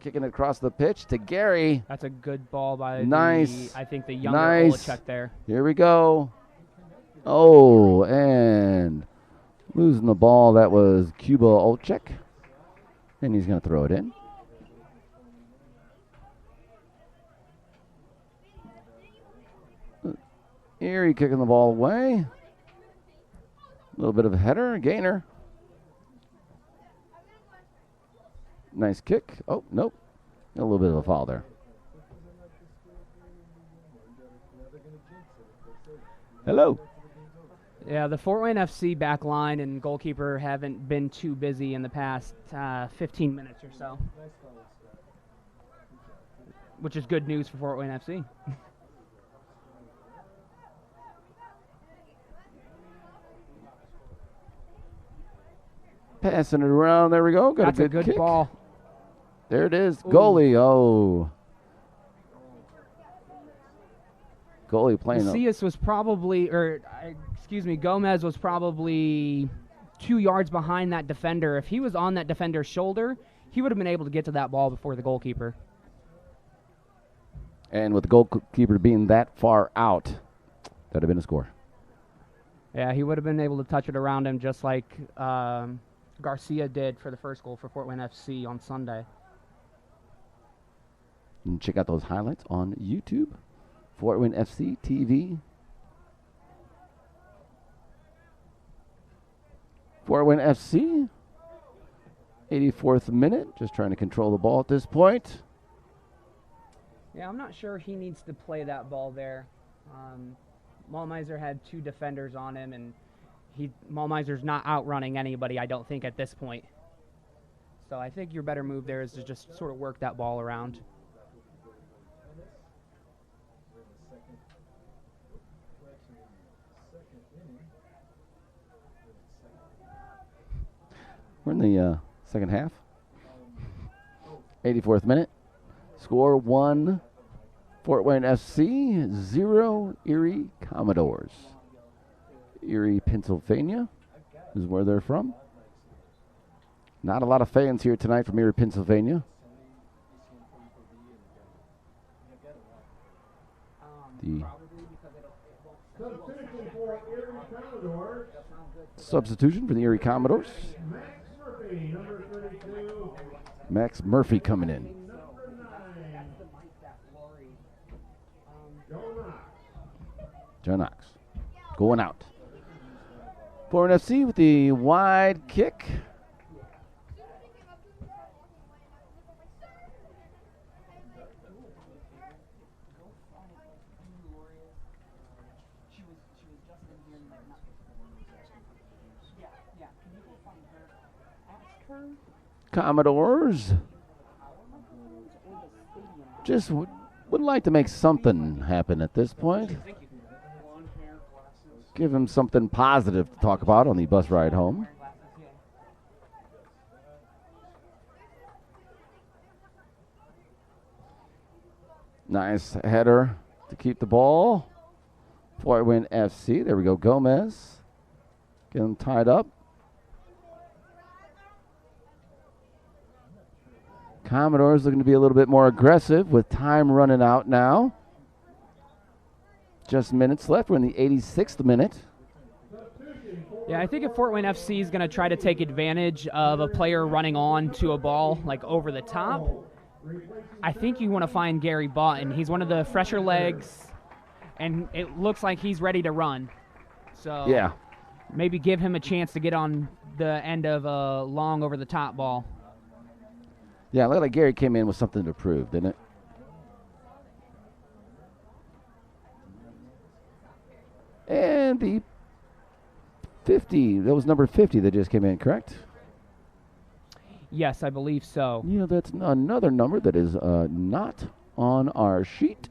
Kicking it across the pitch to Gary. That's a good ball by I think the younger Olachek there. Here we go. Oh, and losing the ball. That was Cuba Olchek. And he's going to throw it in. Erie kicking the ball away. A little bit of a header, a gainer. Nice kick. Oh, nope. A little bit of a foul there. Hello. Yeah, the Fort Wayne FC back line and goalkeeper haven't been too busy in the past 15 minutes or so, which is good news for Fort Wayne FC. Passing it around. There we go. Got That's a good kick. Ball. There it is. Ooh. Goalie. Oh. Goalie playing. Macias was probably, Gomez was probably 2 yards behind that defender. If he was on that defender's shoulder, he would have been able to get to that ball before the goalkeeper. And with the goalkeeper being that far out, that would have been a score. Yeah, he would have been able to touch it around him just like Garcia did for the first goal for Fort Wayne FC on Sunday. You can check out those highlights on YouTube. Fort Wayne FC TV. Fort Wayne FC. 84th minute. Just trying to control the ball at this point. Yeah, I'm not sure he needs to play that ball there. Molmiser had 2 defenders on him, and Molmiser's not outrunning anybody, I don't think, at this point. So I think your better move there is to just sort of work that ball around. We're in the second half. 84th minute. Score 1, Fort Wayne FC, 0, Erie Commodores. Erie, Pennsylvania is where they're from. Not a lot of fans here tonight from Erie, Pennsylvania. The substitution for the Erie Commodores. Max Murphy coming in. John Knox going out. Fort Wayne FC with the wide kick. Commodores just would like to make something happen at this point. Give him something positive to talk about on the bus ride home. Nice header to keep the ball. Fort Wayne FC. There we go. Gomez. Get him tied up. Commodores looking to be a little bit more aggressive with time running out now. Just minutes left. We're in the 86th minute. Yeah, I think if Fort Wayne FC is going to try to take advantage of a player running on to a ball like over the top, I think you want to find Gary Boughton. He's one of the fresher legs, and it looks like he's ready to run. So yeah, maybe give him a chance to get on the end of a long over the top ball. Yeah, it looked like Gary came in with something to prove, didn't it? And the 50, that was number 50 that just came in, correct? Yes, I believe so. Yeah, that's another number that is not on our sheet.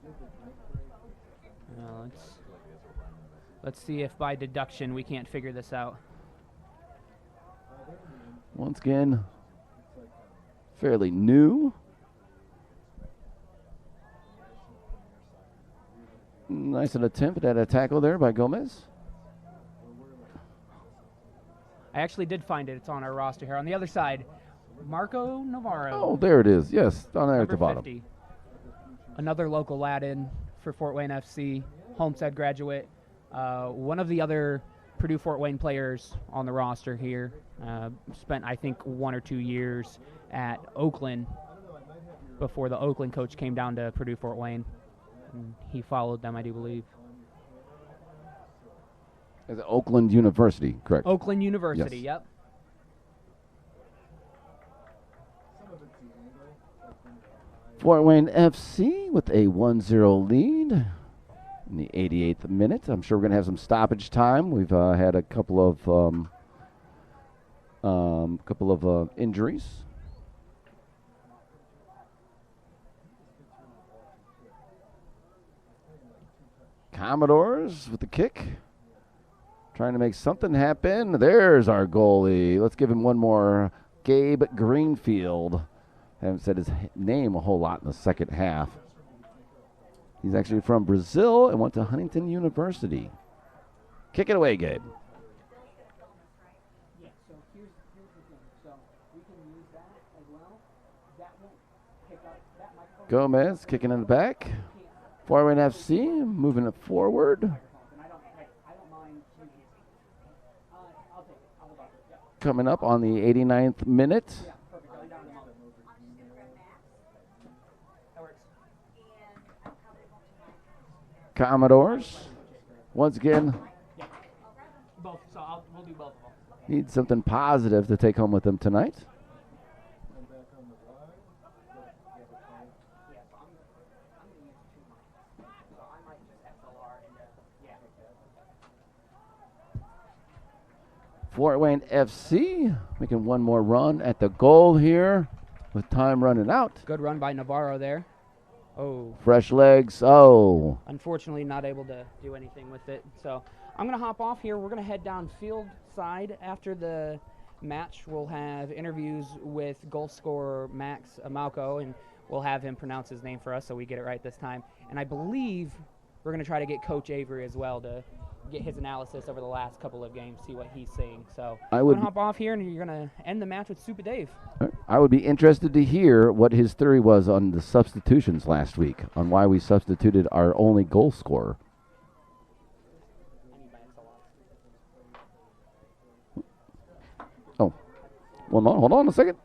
Let's see if by deduction we can't figure this out. Once again, fairly new. Nice an attempt at a tackle there by Gomez. I actually did find it. It's on our roster here. On the other side, Marco Navarro. Oh, there it is. Yes, down there at the bottom. 50. Another local lad in for Fort Wayne FC, Homestead graduate. One of the other Purdue Fort Wayne players on the roster here. Spent, I think, 1 or 2 years at Oakland before the Oakland coach came down to Purdue Fort Wayne. And he followed them, I do believe. Is it Oakland University, correct? Oakland University, yes. Yep. Fort Wayne FC with a 1-0 lead in the 88th minute. I'm sure we're going to have some stoppage time. We've had a couple of injuries. Commodores with the kick. Trying to make something happen. There's our goalie. Let's give him one more. Gabe Greenfield. Haven't said his name a whole lot in the second half. He's actually from Brazil and went to Huntington University. Kick it away, Gabe. Yeah, so here's the thing. So we can use that as well. That won't pick up that microphone. Gomez kicking in the back. Fort Wayne FC moving it forward. Coming up on the 89th minute. Commodores, once again, both. So we'll do both of them. Need something positive to take home with them tonight. Fort Wayne FC making one more run at the goal here with time running out. Good run by Navarro there. Oh. Fresh legs. Oh. Unfortunately, not able to do anything with it. So I'm going to hop off here. We're going to head down field side. After the match, we'll have interviews with goal scorer Max Amalco, and we'll have him pronounce his name for us so we get it right this time. And I believe we're going to try to get Coach Avery as well to get his analysis over the last couple of games, see what he's seeing. So I'm going to hop off here, and you're going to end the match with Super Dave. I would be interested to hear what his theory was on the substitutions last week, on why we substituted our only goal scorer. Oh, hold on a second.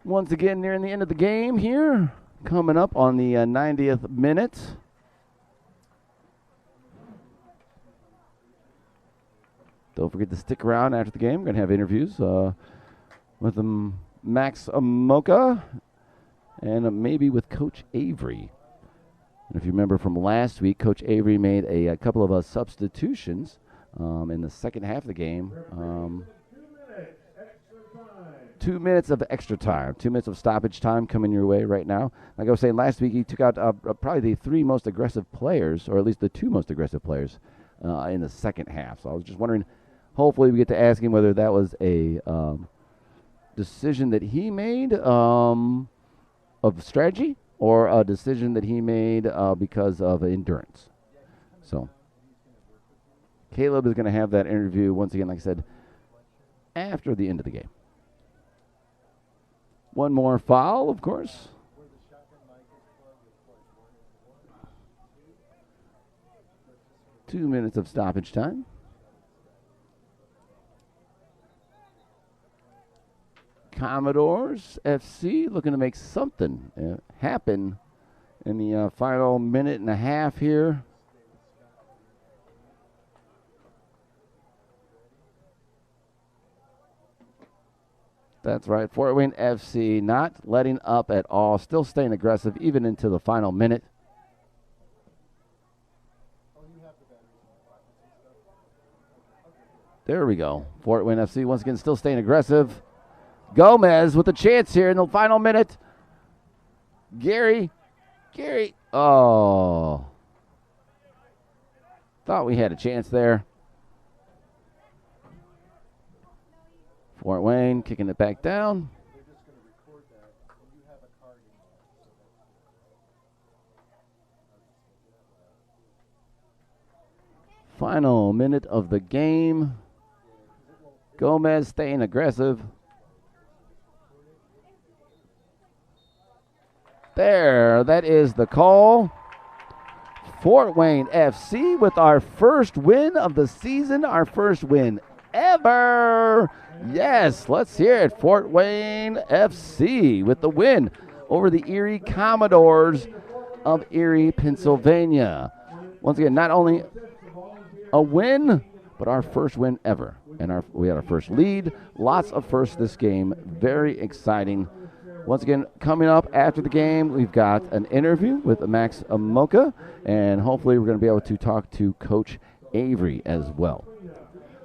Once again, nearing the end of the game here, coming up on the 90th minute. Don't forget to stick around after the game. We're going to have interviews with Max Amoka and maybe with Coach Avery. And if you remember from last week, Coach Avery made a couple of substitutions in the second half of the game. 2 minutes of extra time, 2 minutes of stoppage time coming your way right now. Like I was saying last week, he took out probably the three most aggressive players, or at least the two most aggressive players in the second half. So I was just wondering, hopefully we get to ask him whether that was a decision that he made of strategy or a decision that he made because of endurance. So Caleb is going to have that interview once again, like I said, after the end of the game. One more foul, of course. Two minutes of stoppage time. Commodores FC looking to make something happen in the final minute and a half here. That's right, Fort Wayne FC not letting up at all, still staying aggressive even into the final minute. There we go. Fort Wayne FC once again still staying aggressive. Gomez with a chance here in the final minute. Gary. Oh. Thought we had a chance there. Fort Wayne kicking it back down. Final minute of the game. Gomez staying aggressive. There, that is the call. Fort Wayne FC with our first win of the season, our first win ever. Yes, let's hear it. Fort Wayne FC with the win over the Erie Commodores of Erie, Pennsylvania. Once again, not only a win, but our first win ever. And we had our first lead. Lots of firsts this game. Very exciting. Once again, coming up after the game, we've got an interview with Max Amoka, and hopefully we're going to be able to talk to Coach Avery as well.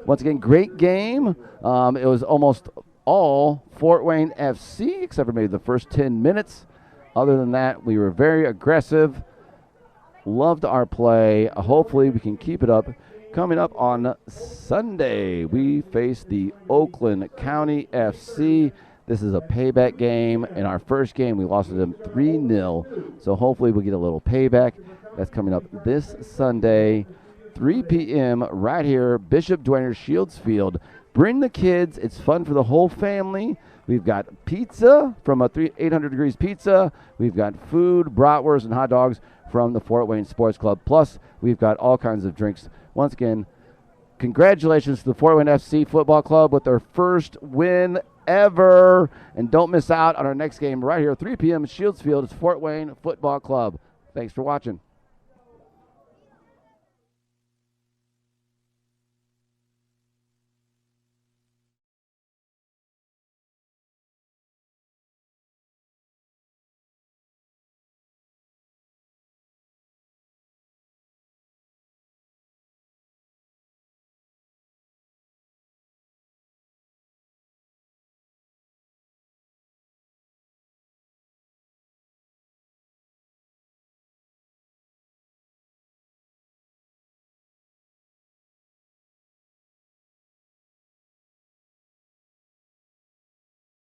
Once again, great game. It was almost all Fort Wayne FC, except for maybe the first 10 minutes. Other than that, we were very aggressive. Loved our play. Hopefully we can keep it up. Coming up on Sunday, we face the Oakland County FC. This is a payback game. In our first game, we lost to them 3-0. So hopefully we'll get a little payback. That's coming up this Sunday, 3 p.m. right here, Bishop Dwyer Shields Field. Bring the kids. It's fun for the whole family. We've got pizza from 800 Degrees Pizza. We've got food, bratwurst, and hot dogs from the Fort Wayne Sports Club. Plus, we've got all kinds of drinks. Once again, congratulations to the Fort Wayne FC Football Club with their first win ever. And don't miss out on our next game right here, 3 p.m. Shields Field. It's Fort Wayne Football Club. Thanks for watching.